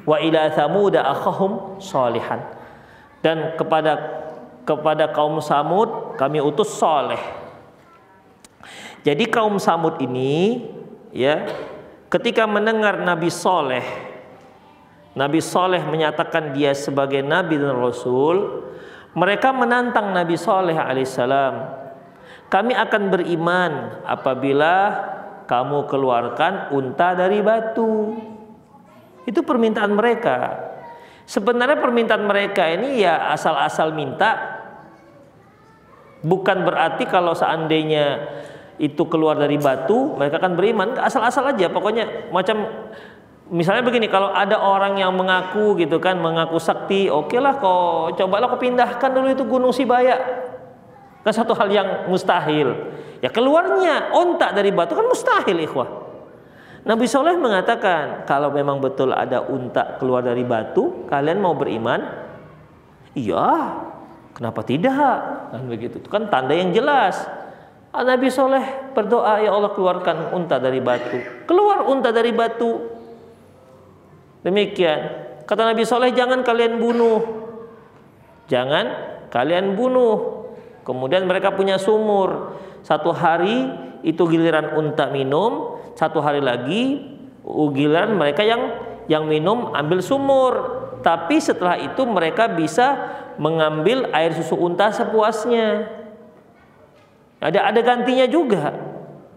Wa ila tsamuda akhahum shalihan. Dan kepada kaum Samud kami utus Saleh. Jadi kaum Samud ini ya, ketika mendengar Nabi Saleh menyatakan dia sebagai nabi dan rasul, mereka menantang Nabi Saleh alaihissalam. Kami akan beriman apabila kamu keluarkan unta dari batu. Itu permintaan mereka. Sebenarnya permintaan mereka ini ya asal-asal minta. Bukan berarti kalau seandainya itu keluar dari batu mereka akan beriman, asal-asal aja pokoknya. Macam misalnya begini, kalau ada orang yang mengaku gitu kan, mengaku sakti, oke lah kok cobalah kau pindahkan dulu itu Gunung Sibaya, kan satu hal yang mustahil. Ya keluarnya onta dari batu kan mustahil ikhwah. Nabi Saleh mengatakan kalau memang betul ada unta keluar dari batu, kalian mau beriman? Iya, kenapa tidak? Kan begitu, itu kan tanda yang jelas. Nabi Saleh berdoa, ya Allah keluarkan unta dari batu. Keluar unta dari batu. Demikian. Kata Nabi Saleh, jangan kalian bunuh. Jangan kalian bunuh. Kemudian mereka punya sumur. Satu hari itu giliran unta minum, 1 hari lagi giliran mereka yang minum ambil sumur. Tapi setelah itu mereka bisa mengambil air susu unta sepuasnya. Ada gantinya juga.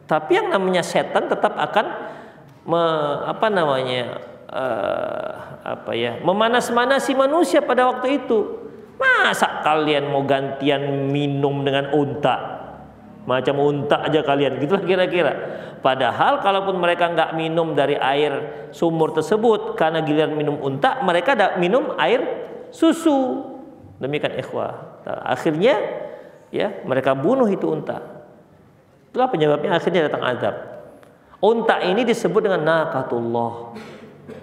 Tapi yang namanya setan tetap akan memanas-manasi manusia pada waktu itu. Masa kalian mau gantian minum dengan unta? Macam unta aja kalian, gitulah kira-kira. Padahal kalaupun mereka nggak minum dari air sumur tersebut, karena giliran minum unta, mereka minum air susu. Demikian ikhwah. Akhirnya ya mereka bunuh itu unta. Itulah penyebabnya akhirnya datang azab. Unta ini disebut dengan naqatullah.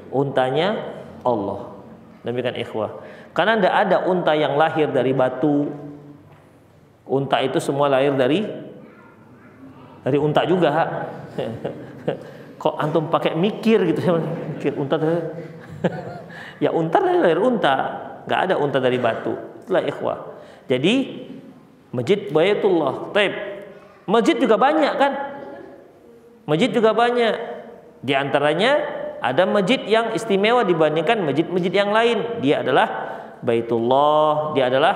Untanya Allah. Demikian ikhwah. Karena tidak ada unta yang lahir dari batu. Unta itu semua lahir dari unta juga. Kok antum pakai mikir gitu? Mikir unta ya unta dari unta. Nggak ada unta dari batu. Itulah ikhwah. Jadi masjid Baitullah. Taib. Masjid juga banyak kan? Masjid juga banyak. Di antaranya ada masjid yang istimewa dibandingkan masjid-masjid yang lain. Dia adalah Baitullah, dia adalah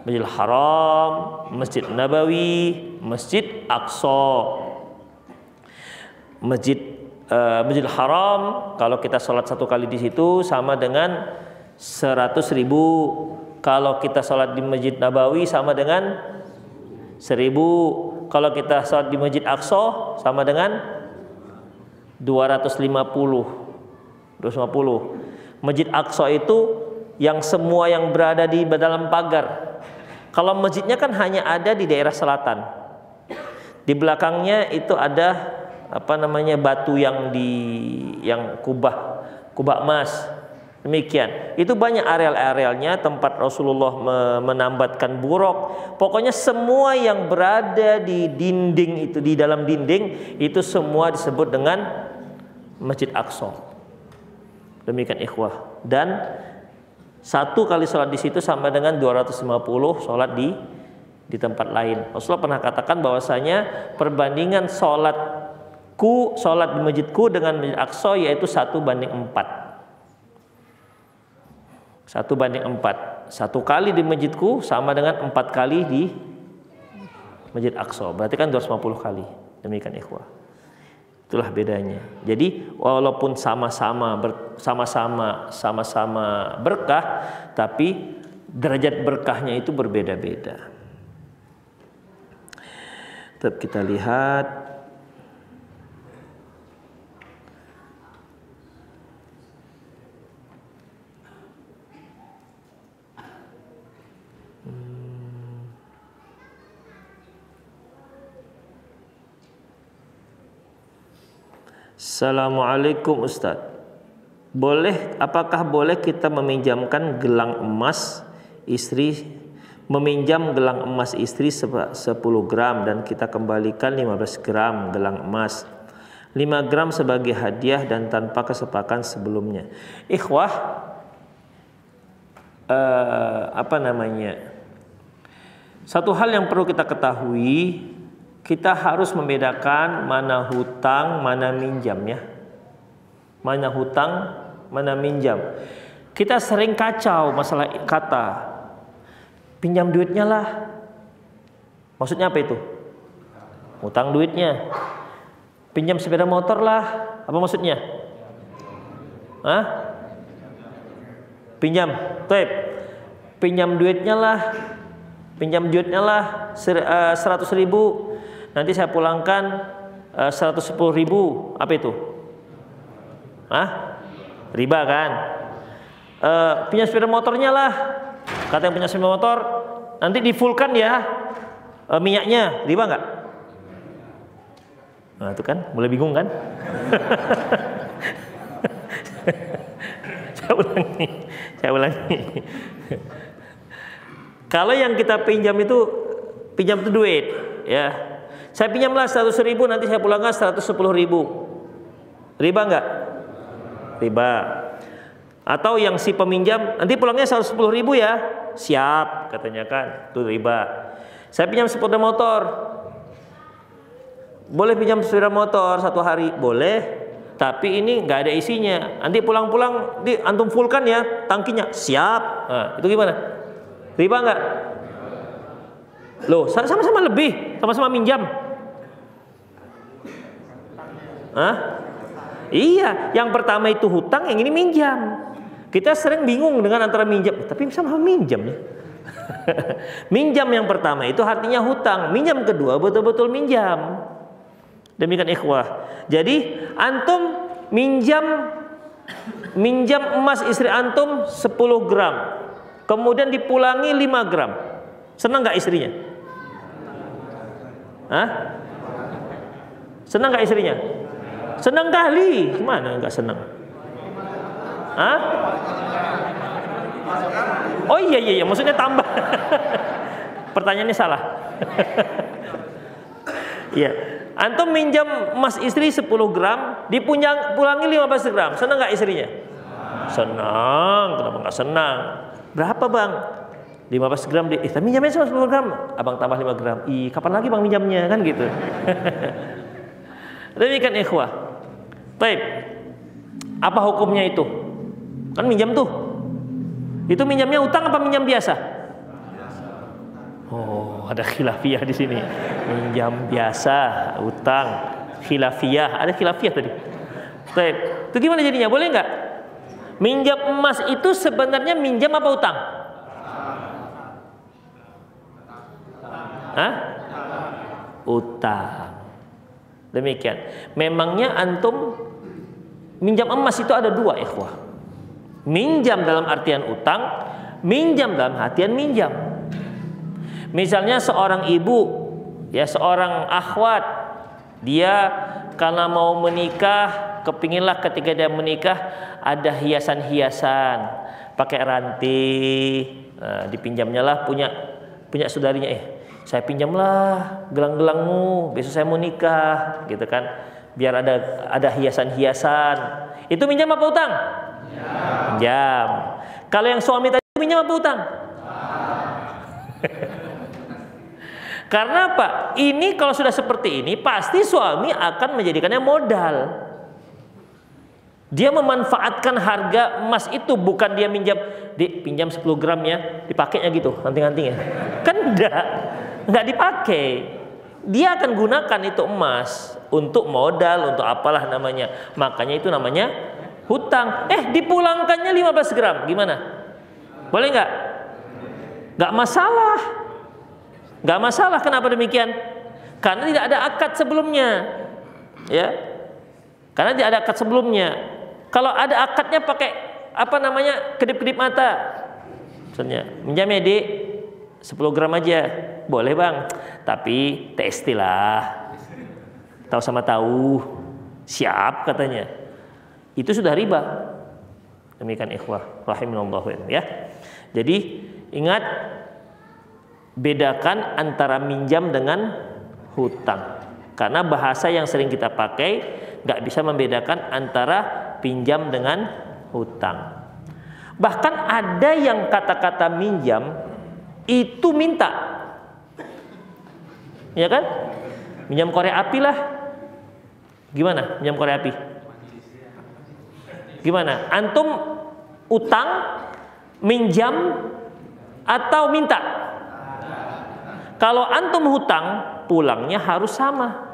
Masjidil Haram, Masjid Nabawi, Masjid Aqsa. Masjidil Haram kalau kita sholat 1 kali di situ sama dengan 100.000. Kalau kita sholat di Masjid Nabawi sama dengan 1.000. Kalau kita sholat di Masjid Aqsa sama dengan 250. Masjid Aqsa itu yang semua yang berada di dalam pagar. Kalau masjidnya kan hanya ada di daerah selatan. Di belakangnya itu ada batu yang kubah emas. Demikian. Itu banyak areal-arealnya tempat Rasulullah menambatkan buruk. Pokoknya semua yang berada di dinding itu, di dalam dinding itu semua disebut dengan Masjid Aqsa. Demikian ikhwah. Dan 1 kali sholat di situ sama dengan 250 sholat di tempat lain. Rasulullah pernah katakan bahwasanya perbandingan sholat di masjidku dengan Masjid Aqsa yaitu 1:4. 1:4. 1 kali di masjidku sama dengan 4 kali di Masjid Aqsa. Berarti kan 250 kali. Demikian ikhwah. Itulah bedanya. Jadi walaupun sama-sama berkah, tapi derajat berkahnya itu berbeda-beda. Tetap kita lihat. Assalamualaikum Ustaz. Apakah boleh kita meminjam gelang emas istri 10 gram dan kita kembalikan 15 gram gelang emas, 5 gram sebagai hadiah dan tanpa kesepakatan sebelumnya? Ikhwah, satu hal yang perlu kita ketahui, kita harus membedakan mana hutang, mana minjam ya. Mana hutang, mana minjam. Kita sering kacau masalah kata. Pinjam duitnya lah. Maksudnya apa itu? Hutang duitnya. Pinjam sepeda motor lah. Apa maksudnya? Hah? Pinjam. Taib. Pinjam duitnya lah. Pinjam duitnya lah 100.000. Nanti saya pulangkan 110.000. Apa itu? Riba kan? Pinjam sepeda motornya lah. Kata yang punya sepeda motor, nanti di fullkan ya minyaknya. Riba nggak? Nah itu kan, mulai bingung kan? Saya ulangi. Kalau yang kita pinjam itu duit, ya. Saya pinjamlah 100.000, nanti saya pulangkan 110.000. Riba nggak? Riba. Atau yang si peminjam nanti pulangnya 110.000 ya. Siap katanya kan, itu riba. Saya pinjam sepeda motor. Boleh pinjam sepeda motor 1 hari, boleh. Tapi ini nggak ada isinya. Nanti pulang-pulang antum fullkan ya tangkinya. Siap. Nah, itu gimana? Riba nggak? Loh, sama-sama lebih, sama-sama minjam. Hah? Iya, yang pertama itu hutang, yang ini minjam. Kita sering bingung dengan antara minjam, tapi sama-sama minjam ya. Minjam yang pertama itu artinya hutang, minjam kedua betul-betul minjam. Demikian ikhwah. Jadi antum minjam emas istri antum 10 gram, kemudian dipulangi 5 gram. Senang nggak istrinya? Hah? Senang nggak istrinya? Senang kali. Gimana nggak senang? Hah? Oh iya, maksudnya tambah. Pertanyaannya salah. Iya. Antum minjam emas istri 10 gram, pulangi 15 gram. Senang nggak istrinya? Senang. Kenapa nggak senang? Berapa bang? 15 gram. Kita minjamnya cuma 10 gram. Abang tambah 5 gram. Kapan lagi bang minjamnya? Kan gitu. Demikian ikhwah. Baik. Apa hukumnya itu? Kan minjam tuh. Itu minjamnya utang apa minjam biasa? Oh, ada khilafiyah di sini. Minjam biasa, utang, khilafiyah. Ada khilafiyah tadi. Baik. Itu gimana jadinya? Boleh nggak? Minjam emas itu sebenarnya minjam apa utang? Hah? Utang. Demikian. Memangnya antum minjam emas itu ada 2 ikhwah. Minjam dalam artian utang, minjam dalam artian minjam. Misalnya seorang ibu, ya seorang akhwat, dia karena mau menikah, kepinginlah ketika dia menikah ada hiasan-hiasan, pakai rantai, dipinjamnya lah punya saudarinya, saya pinjamlah gelang-gelangmu, besok saya mau nikah, gitu kan, biar ada hiasan-hiasan. Itu minjam apa utang? Pinjam. Kalau yang suami tadi minjam apa utang? Karena apa? Ini kalau sudah seperti ini pasti suami akan menjadikannya modal. Dia memanfaatkan harga emas itu, bukan dia pinjam 10 gram ya, dipakainya gitu, anting-antingnya. Kan enggak dipakai. Dia akan gunakan itu emas untuk modal, untuk apalah namanya. Makanya itu namanya hutang. Dipulangkannya 15 gram, gimana? Boleh nggak? Nggak masalah. Nggak masalah. Kenapa demikian? Karena tidak ada akad sebelumnya, ya. Karena tidak ada akad sebelumnya. Kalau ada akadnya pakai apa namanya, kedip-kedip mata, misalnya minjamnya 10 gram aja, boleh bang. Tapi testi lah, tahu sama tahu, siap katanya. Itu sudah riba. Demikian ikhwah rahimanallahu ya. Jadi ingat, bedakan antara minjam dengan hutang. Karena bahasa yang sering kita pakai nggak bisa membedakan antara pinjam dengan hutang. Bahkan ada yang kata-kata minjam itu minta, ya kan? Minjam korek api lah. Gimana? Minjam korek api? Gimana? Antum utang, minjam, atau minta? Kalau antum hutang, pulangnya harus sama.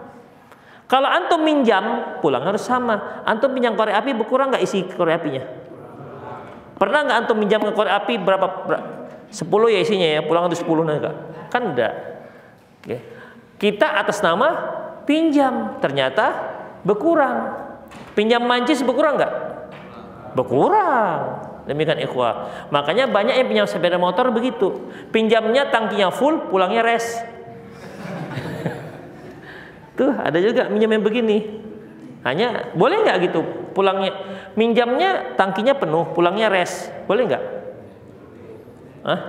Kalau antum minjam, pulang harus sama. Antum pinjam korek api, berkurang nggak isi korek apinya? Pernah nggak antum minjam ke korek api berapa? 10 ya isinya ya, pulang itu 10 enggak? Kan enggak. Oke. Kita atas nama pinjam, ternyata berkurang. Pinjam mancis berkurang nggak? Berkurang. Demikian ikhwah. Makanya banyak yang pinjam sepeda motor begitu. Pinjamnya tangkinya full, pulangnya res. Tuh ada juga minjam yang begini. Hanya boleh nggak gitu? Pulangnya minjamnya tangkinya penuh, pulangnya res. Boleh nggak? Hah?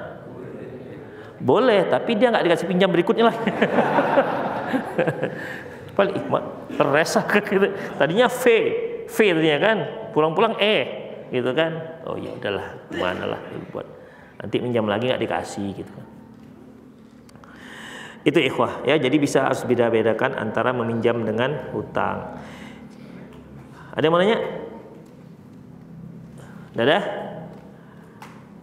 Boleh, tapi dia nggak dikasih pinjam berikutnya lah. Paling res gitu. Tadinya V tadinya kan, pulang-pulang gitu kan. Oh ya udahlah, gimana lah buat nanti minjam lagi nggak dikasih gitu kan. Itu ikhwah ya. Jadi bisa harus beda-bedakan antara meminjam dengan hutang. Ada yang mau nanya? Dadah.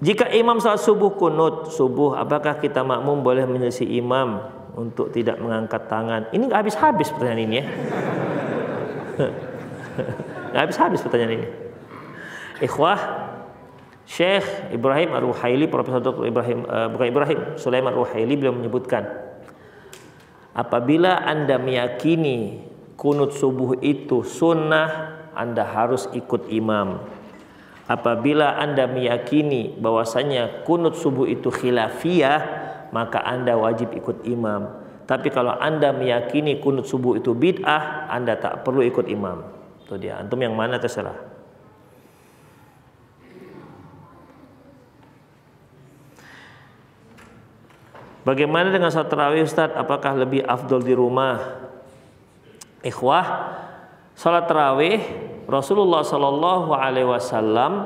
Jika imam salat subuh kunut subuh, apakah kita makmum boleh menyelisih imam untuk tidak mengangkat tangan? Ini nggak habis-habis pertanyaan ini ya. Nggak habis-habis pertanyaan ini. Ikhwah, Syekh Ibrahim Ar-Ruhaili, Profesor Dr. Ibrahim Sulaiman Ar-Ruhaili, beliau menyebutkan, apabila Anda meyakini kunut subuh itu sunnah, Anda harus ikut imam. Apabila Anda meyakini bahwasanya kunut subuh itu khilafiyah, maka Anda wajib ikut imam. Tapi kalau Anda meyakini kunut subuh itu bid'ah, Anda tak perlu ikut imam. Itu dia. Antum yang mana terserah. Bagaimana dengan salat tarawih Ustaz? Apakah lebih afdol di rumah? Ikhwah, salat tarawih Rasulullah Shallallahu Alaihi Wasallam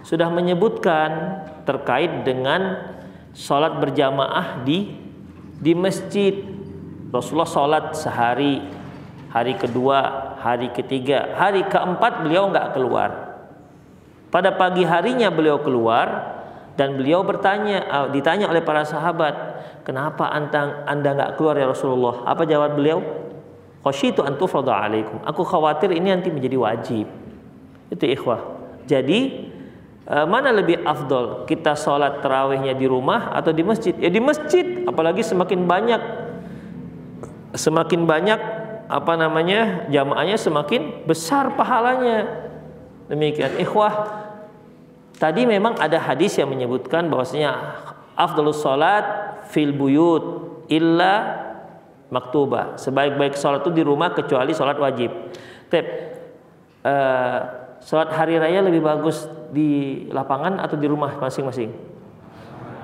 sudah menyebutkan terkait dengan salat berjamaah di masjid. Rasulullah salat sehari, hari kedua, hari ketiga, hari keempat beliau nggak keluar. Pada pagi harinya beliau keluar dan beliau ditanya oleh para sahabat, kenapa anda nggak keluar ya Rasulullah? Apa jawab beliau? Khasyitu an tufrada alaikum. Aku khawatir ini nanti menjadi wajib. Itu ikhwah. Jadi mana lebih afdol? Kita sholat tarawihnya di rumah atau di masjid? Ya di masjid. Apalagi semakin banyak jamaahnya semakin besar pahalanya. Demikian ikhwah. Tadi memang ada hadis yang menyebutkan bahwasanya afdalus sholat fil buyut illa maktubah. Sebaik-baik sholat itu di rumah kecuali sholat wajib. Sholat hari raya lebih bagus di lapangan atau di rumah masing-masing?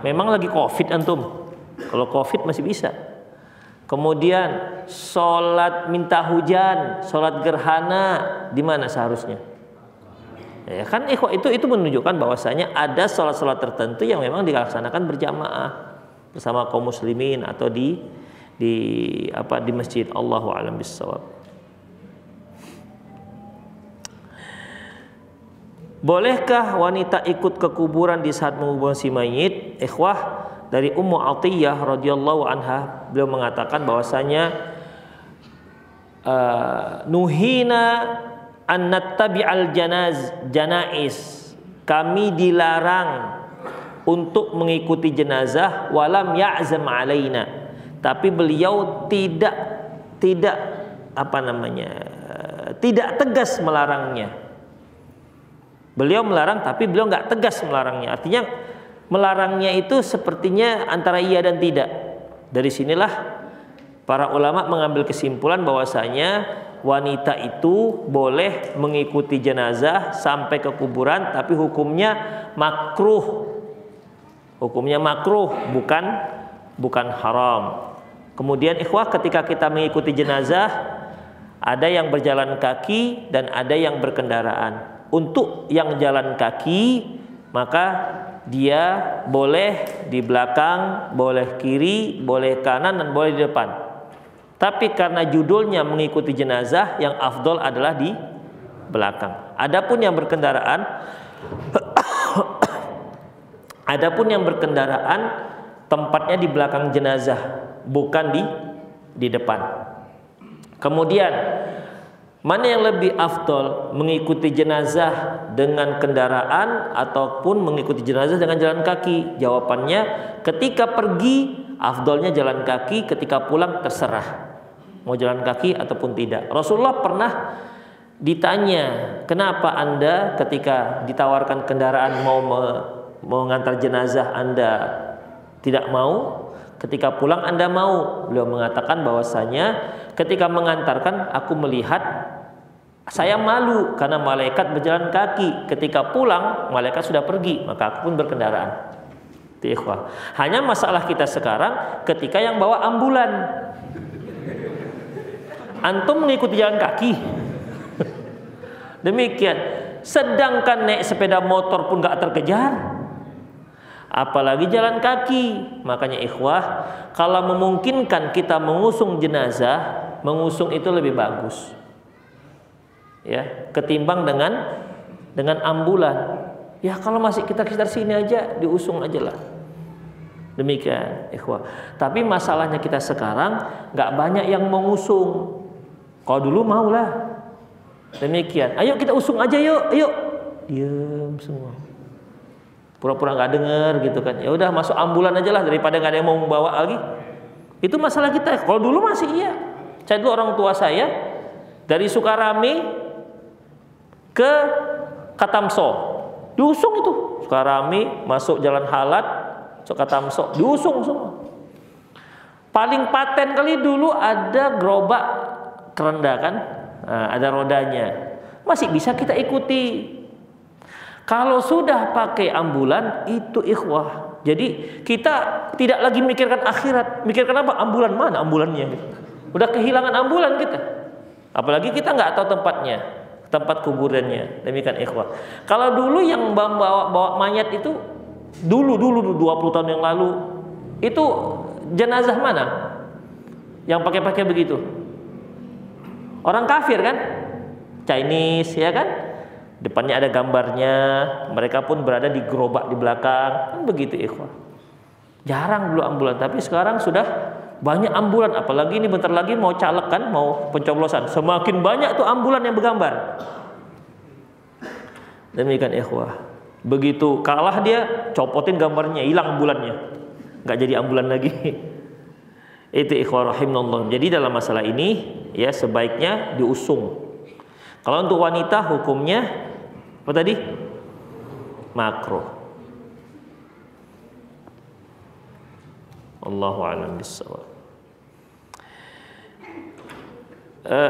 Memang lagi COVID antum. Kalau COVID masih bisa. Kemudian sholat minta hujan, sholat gerhana di mana seharusnya? Ya kan itu menunjukkan bahwasanya ada sholat-sholat tertentu yang memang dilaksanakan berjamaah bersama kaum muslimin atau di masjid. Allahu a'lam bissawab. Bolehkah wanita ikut ke kuburan di saat menguburkan si mayit? Ikhwah, dari Ummu Atiyah radhiyallahu anha, beliau mengatakan bahwasanya nuhina an nattabi'al janaiz. Kami dilarang untuk mengikuti jenazah walam ya'zam alaina. Tapi beliau tidak tegas melarangnya. Beliau melarang tapi beliau nggak tegas melarangnya. Artinya melarangnya itu sepertinya antara iya dan tidak. Dari sinilah para ulama mengambil kesimpulan bahwasanya wanita itu boleh mengikuti jenazah sampai ke kuburan, tapi hukumnya makruh. Hukumnya makruh, bukan haram. Kemudian ikhwah, ketika kita mengikuti jenazah, ada yang berjalan kaki dan ada yang berkendaraan. Untuk yang jalan kaki, maka dia boleh di belakang, boleh kiri, boleh kanan, dan boleh di depan. Tapi karena judulnya mengikuti jenazah, yang afdol adalah di belakang. Adapun yang berkendaraan tempatnya di belakang jenazah, bukan di depan. Kemudian mana yang lebih afdol, mengikuti jenazah dengan kendaraan ataupun mengikuti jenazah dengan jalan kaki? Jawabannya, ketika pergi afdolnya jalan kaki, ketika pulang terserah mau jalan kaki ataupun tidak. Rasulullah pernah ditanya, kenapa Anda ketika ditawarkan kendaraan mau mengantar jenazah Anda tidak mau, ketika pulang Anda mau? Beliau mengatakan bahwasanya ketika mengantarkan aku melihat saya malu karena malaikat berjalan kaki, ketika pulang malaikat sudah pergi, maka aku pun berkendaraan. Ikhwah, hanya masalah kita sekarang ketika yang bawa ambulan, antum mengikuti jalan kaki. Demikian. Sedangkan naik sepeda motor pun gak terkejar. apalagi jalan kaki. Makanya ikhwah, kalau memungkinkan kita mengusung jenazah, mengusung itu lebih bagus, ya, ketimbang dengan ambulan. Ya kalau masih kita sekitar sini aja, diusung aja lah. Demikian ikhwah. Tapi masalahnya kita sekarang nggak banyak yang mengusung. Kalau dulu maulah. Demikian. Ayo kita usung aja yuk, ayo. Diam semua. Pura-pura nggak dengar gitu kan. Ya udah masuk ambulan aja lah daripada nggak ada yang mau membawa lagi. Itu masalah kita. Kalau dulu masih iya. Saya dulu orang tua saya dari Sukarami ke Katamso. Diusung itu. Sukarami masuk Jalan Halat, Katamso, diusung semua. Paling paten kali dulu ada gerobak kerenda kan, ada rodanya, masih bisa kita ikuti. Kalau sudah pakai ambulan itu ikhwah, jadi kita tidak lagi mikirkan akhirat, mikirkan apa? Ambulan mana ambulannya? Udah kehilangan ambulan kita, apalagi kita nggak tahu tempatnya, tempat kuburannya. Demikian ikhwah. Kalau dulu yang bawa mayat itu dulu 20 tahun yang lalu itu jenazah mana yang pakai begitu? Orang kafir kan, Chinese ya kan, depannya ada gambarnya, mereka pun berada di gerobak di belakang kan, begitu ikhwah. Jarang dulu ambulan, tapi sekarang sudah banyak ambulan. Apalagi ini bentar lagi mau caleg kan, mau pencoblosan, semakin banyak tuh ambulan yang bergambar. Demikian ikhwah. Begitu kalah dia copotin gambarnya, hilang ambulannya, nggak jadi ambulan lagi. Itu ikhwah rahimallah. Jadi dalam masalah ini ya sebaiknya diusung. Kalau untuk wanita hukumnya apa tadi? Makruh. Allahu a'lam bishawab.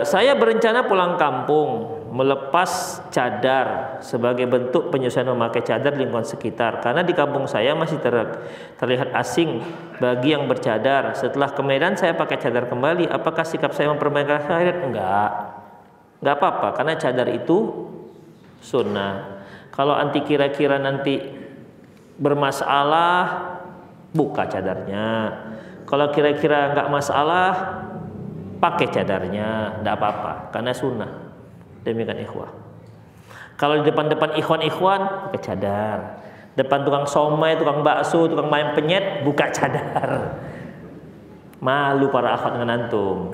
Saya berencana pulang kampung, melepas cadar sebagai bentuk penyesuaian memakai cadar di lingkungan sekitar. Karena di kampung saya masih terlihat asing bagi yang bercadar. Setelah ke Medan saya pakai cadar kembali. Apakah sikap saya mempermainkan syariat? Enggak apa-apa. Karena cadar itu sunnah. Kalau anti kira-kira nanti bermasalah, buka cadarnya. Kalau kira-kira enggak masalah, pakai cadarnya, tidak apa-apa, karena sunnah. Demikian ikhwah. Kalau di depan-depan ikhwan pakai cadar. Depan tukang somai, tukang bakso, tukang ayam penyet, buka cadar. Malu para akhwat dengan antum.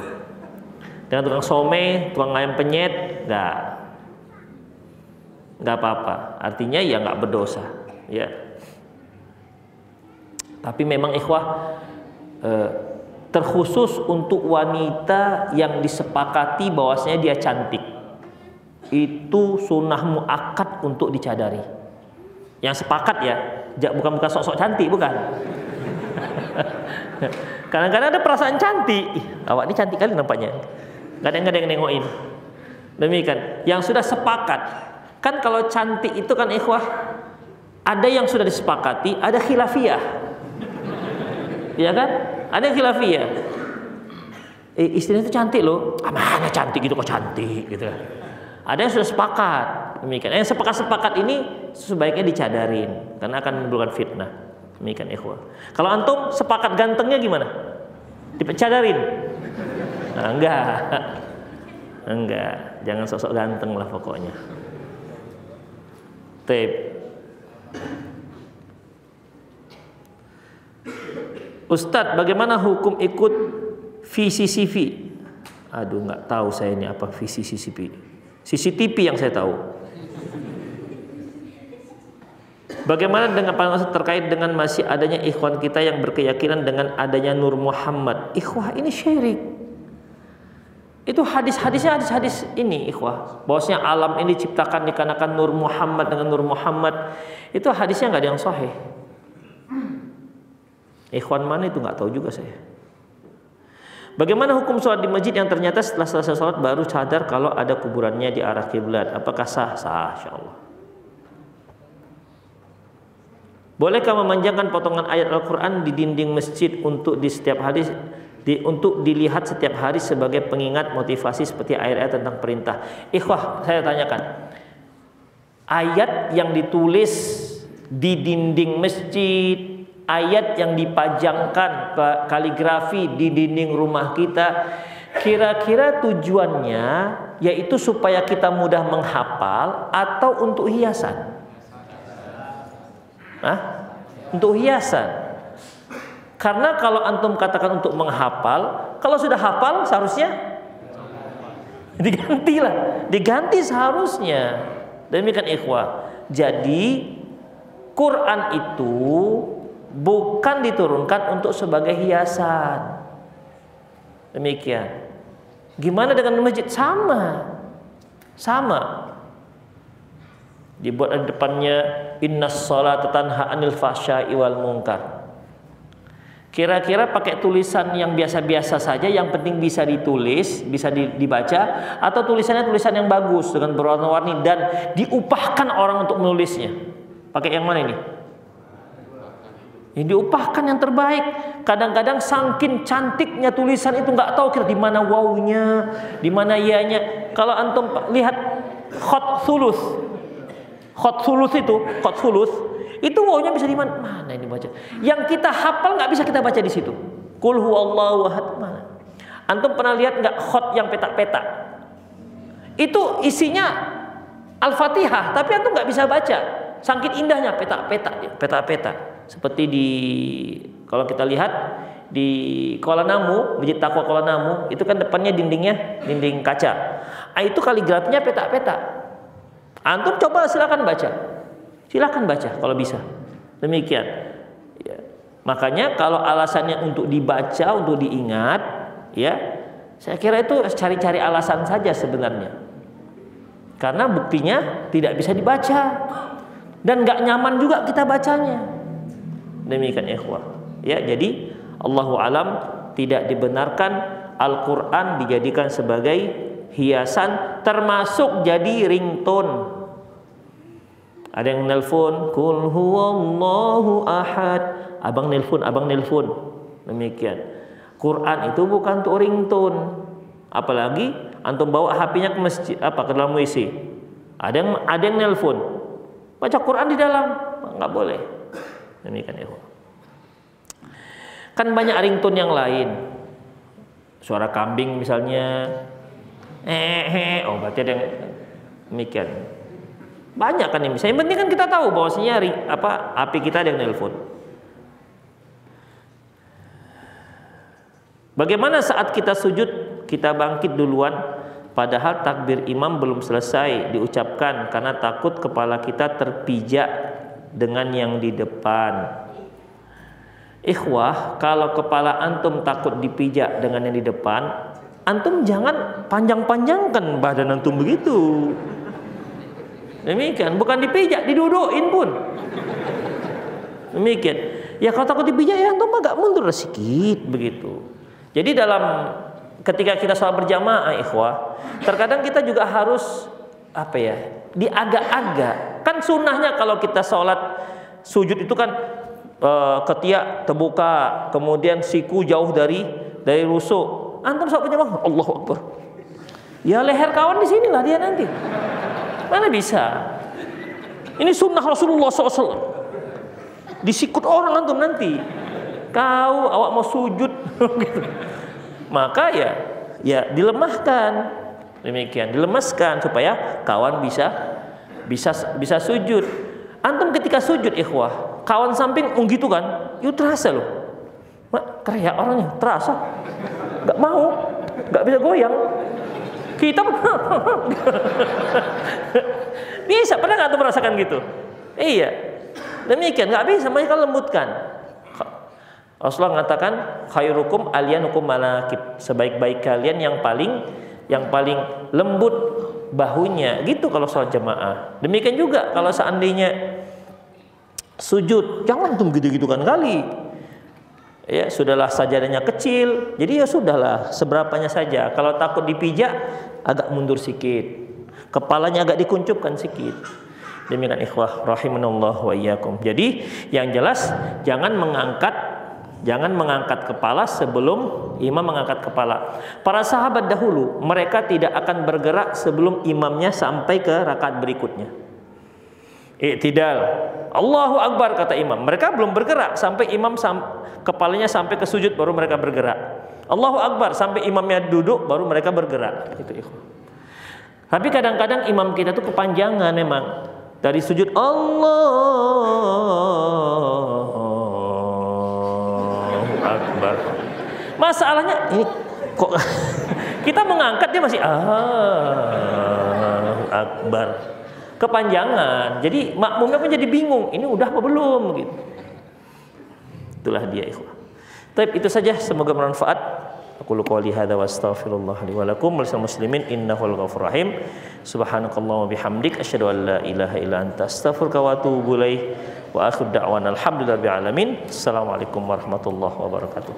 Dengan tukang somai, tukang ayam penyet, enggak apa-apa. Artinya ya enggak berdosa, ya. Tapi memang ikhwah terkhusus untuk wanita yang disepakati bahwasanya dia cantik, itu sunnah muakkad untuk dicadari. Yang sepakat ya, bukan sok-sok cantik, bukan. Kadang-kadang ada perasaan cantik, awak ini cantik kali nampaknya, nggak ada yang nengokin. Demikian. Yang sudah sepakat, kan kalau cantik itu kan ikhwah, ada yang sudah disepakati, ada khilafiyah, ya kan? Ada yang khilafiyah. Istrinya itu cantik loh. Mana cantik gitu kok cantik gitu. Ada yang sudah sepakat. Demikian. Yang sepakat ini sebaiknya dicadarin karena akan menimbulkan fitnah. Demikian ikhwah. Kalau antum sepakat gantengnya gimana? Dicadarin? Nah, enggak. Jangan sosok ganteng lah pokoknya. Tip. Ustadz, bagaimana hukum ikut VCCV? Aduh, nggak tahu saya ini apa VCCV. CCTV yang saya tahu. Bagaimana dengan pandangan terkait dengan masih adanya ikhwan kita yang berkeyakinan dengan adanya Nur Muhammad? Ikhwah ini syirik. Itu hadis-hadisnya hadis-hadis ini ikhwah. Bahwasanya alam ini diciptakan dikarenakan Nur Muhammad dengan Nur Muhammad. Itu hadisnya nggak ada yang sahih. Ikhwan mana itu nggak tahu juga saya. Bagaimana hukum sholat di masjid yang ternyata setelah selesai sholat baru sadar kalau ada kuburannya di arah kiblat? Apakah sah? Sah, insyaallah. Bolehkah memanjangkan potongan ayat Al-Quran di dinding masjid untuk untuk dilihat setiap hari sebagai pengingat motivasi seperti ayat-ayat tentang perintah? Ikhwah, saya tanyakan, ayat yang ditulis di dinding masjid, ayat yang dipajangkan kaligrafi di dinding rumah kita, kira-kira tujuannya yaitu supaya kita mudah menghafal atau untuk hiasan? Untuk hiasan. Karena kalau antum katakan untuk menghafal, kalau sudah hafal seharusnya diganti seharusnya. Demikian ikhwah. Jadi Quran itu bukan diturunkan untuk sebagai hiasan. Demikian. Gimana dengan masjid? Sama. Dibuat di depannya innas salata tanha 'anil fahsya'i wal munkar. Kira-kira pakai tulisan yang biasa-biasa saja, yang penting bisa ditulis, bisa dibaca, atau tulisannya tulisan yang bagus dengan berwarna-warni dan diupahkan orang untuk menulisnya. Pakai yang mana ini? Yang diupahkan yang terbaik. Kadang-kadang saking cantiknya tulisan itu nggak tahu kira di mana wawunya, di mana ya-nya. Kalau antum lihat khot thuluth itu wawunya bisa di mana? Mana ini baca? Yang kita hafal nggak bisa kita baca di situ. Qul huwallahu ahad, mana? Antum pernah lihat nggak khot yang petak-petak? Itu isinya Al-Fatihah, tapi antum nggak bisa baca. Saking indahnya petak-petak. Seperti kalau kita lihat di Kuala Namu, Masjid Taqwa Kuala Namu, itu kan depannya dinding kaca. Itu kaligrafinya petak-petak. Antum coba silakan baca kalau bisa. Demikian. Ya. Makanya kalau alasannya untuk dibaca, untuk diingat, ya, saya kira itu cari-cari alasan saja sebenarnya. Karena buktinya tidak bisa dibaca dan nggak nyaman juga kita bacanya. Demikian ikhwah. Ya, jadi Allahu alam tidak dibenarkan Al-Qur'an dijadikan sebagai hiasan, termasuk jadi ringtone. Ada yang nelpon, Qul huwallahu ahad. Abang nelpon. Demikian. Quran itu bukan untuk ringtone. Apalagi antum bawa HP-nya ke masjid, ke dalam WC. Ada yang nelpon. Baca Quran di dalam, enggak boleh. Demikian ya. Kan banyak ringtone yang lain. Suara kambing misalnya. Berarti ada yang demikian. Banyak kan yang bisa. Yang penting kan kita tahu bahwasanya HP kita ada yang nelpon. Bagaimana saat kita sujud, kita bangkit duluan padahal takbir imam belum selesai diucapkan karena takut kepala kita terpijak dengan yang di depan. Ikhwah, kalau kepala antum takut dipijak dengan yang di depan, antum jangan panjang-panjangkan badan antum begitu. Demikian, bukan dipijak, didudukin pun. Demikian. Ya kalau takut dipijak ya antum agak mundur sedikit begitu. Jadi ketika kita sholat berjamaah, ikhwah, terkadang kita juga harus diagak-agak. Kan sunnahnya kalau kita sholat sujud itu kan ketiak terbuka, kemudian siku jauh dari rusuk. Antum sholat berjamaah, Allahu Akbar. Ya leher kawan di sinilah dia nanti. Mana bisa? Ini sunnah Rasulullah SAW. Disikut orang antum nanti. Kau awak mau sujud gitu. Maka ya dilemahkan. Demikian, dilemaskan supaya kawan bisa sujud. Antum ketika sujud ikhwah, kawan samping gitu kan, itu terasa loh. Teriak orangnya, terasa. Enggak mau, enggak bisa goyang. Kita bisa, pernah nggak tuh merasakan gitu? Iya, demikian nggak bisa, mereka lembutkan. Rasulullah mengatakan khairukum aliyanukum manakib, sebaik-baik kalian yang paling lembut bahunya, gitu kalau sholat jamaah. Demikian juga kalau seandainya sujud, jangan tuh gitu-gitu kan kali. Ya sudahlah sajadahnya kecil, jadi ya sudahlah seberapanya saja. Kalau takut dipijak, agak mundur sedikit, kepalanya agak dikuncupkan sedikit. Demikian ikhwah rahimanallah wa iyyakum. Jadi yang jelas jangan mengangkat kepala sebelum imam mengangkat kepala. Para sahabat dahulu mereka tidak akan bergerak sebelum imamnya sampai ke rakaat berikutnya. i'tidal. Allahu Akbar kata imam. Mereka belum bergerak sampai imam kepalanya sampai ke sujud baru mereka bergerak. Allahu Akbar sampai imamnya duduk baru mereka bergerak. Itu ikhwan. Tapi kadang-kadang imam kita tuh kepanjangan memang. Dari sujud Allahu Akbar. Masalahnya ini kok kita mengangkat dia masih Allahu Akbar. Kepanjangan. Jadi makmumnya pun jadi bingung. Ini udah apa belum gitu. Itulah dia ikhwah. Baik, itu saja, semoga bermanfaat. Aku qouli hadza wa astaghfirullah li wa lakum wa lisal muslimin innahu ghafurur rahim. Subhanakallahumma bihamdik asyhadu an la ilaha illa anta astaghfiruka wa atubu ilaik. Wa akhiru da'wana alhamdulillahi rabbil alamin. Assalamualaikum warahmatullahi wabarakatuh.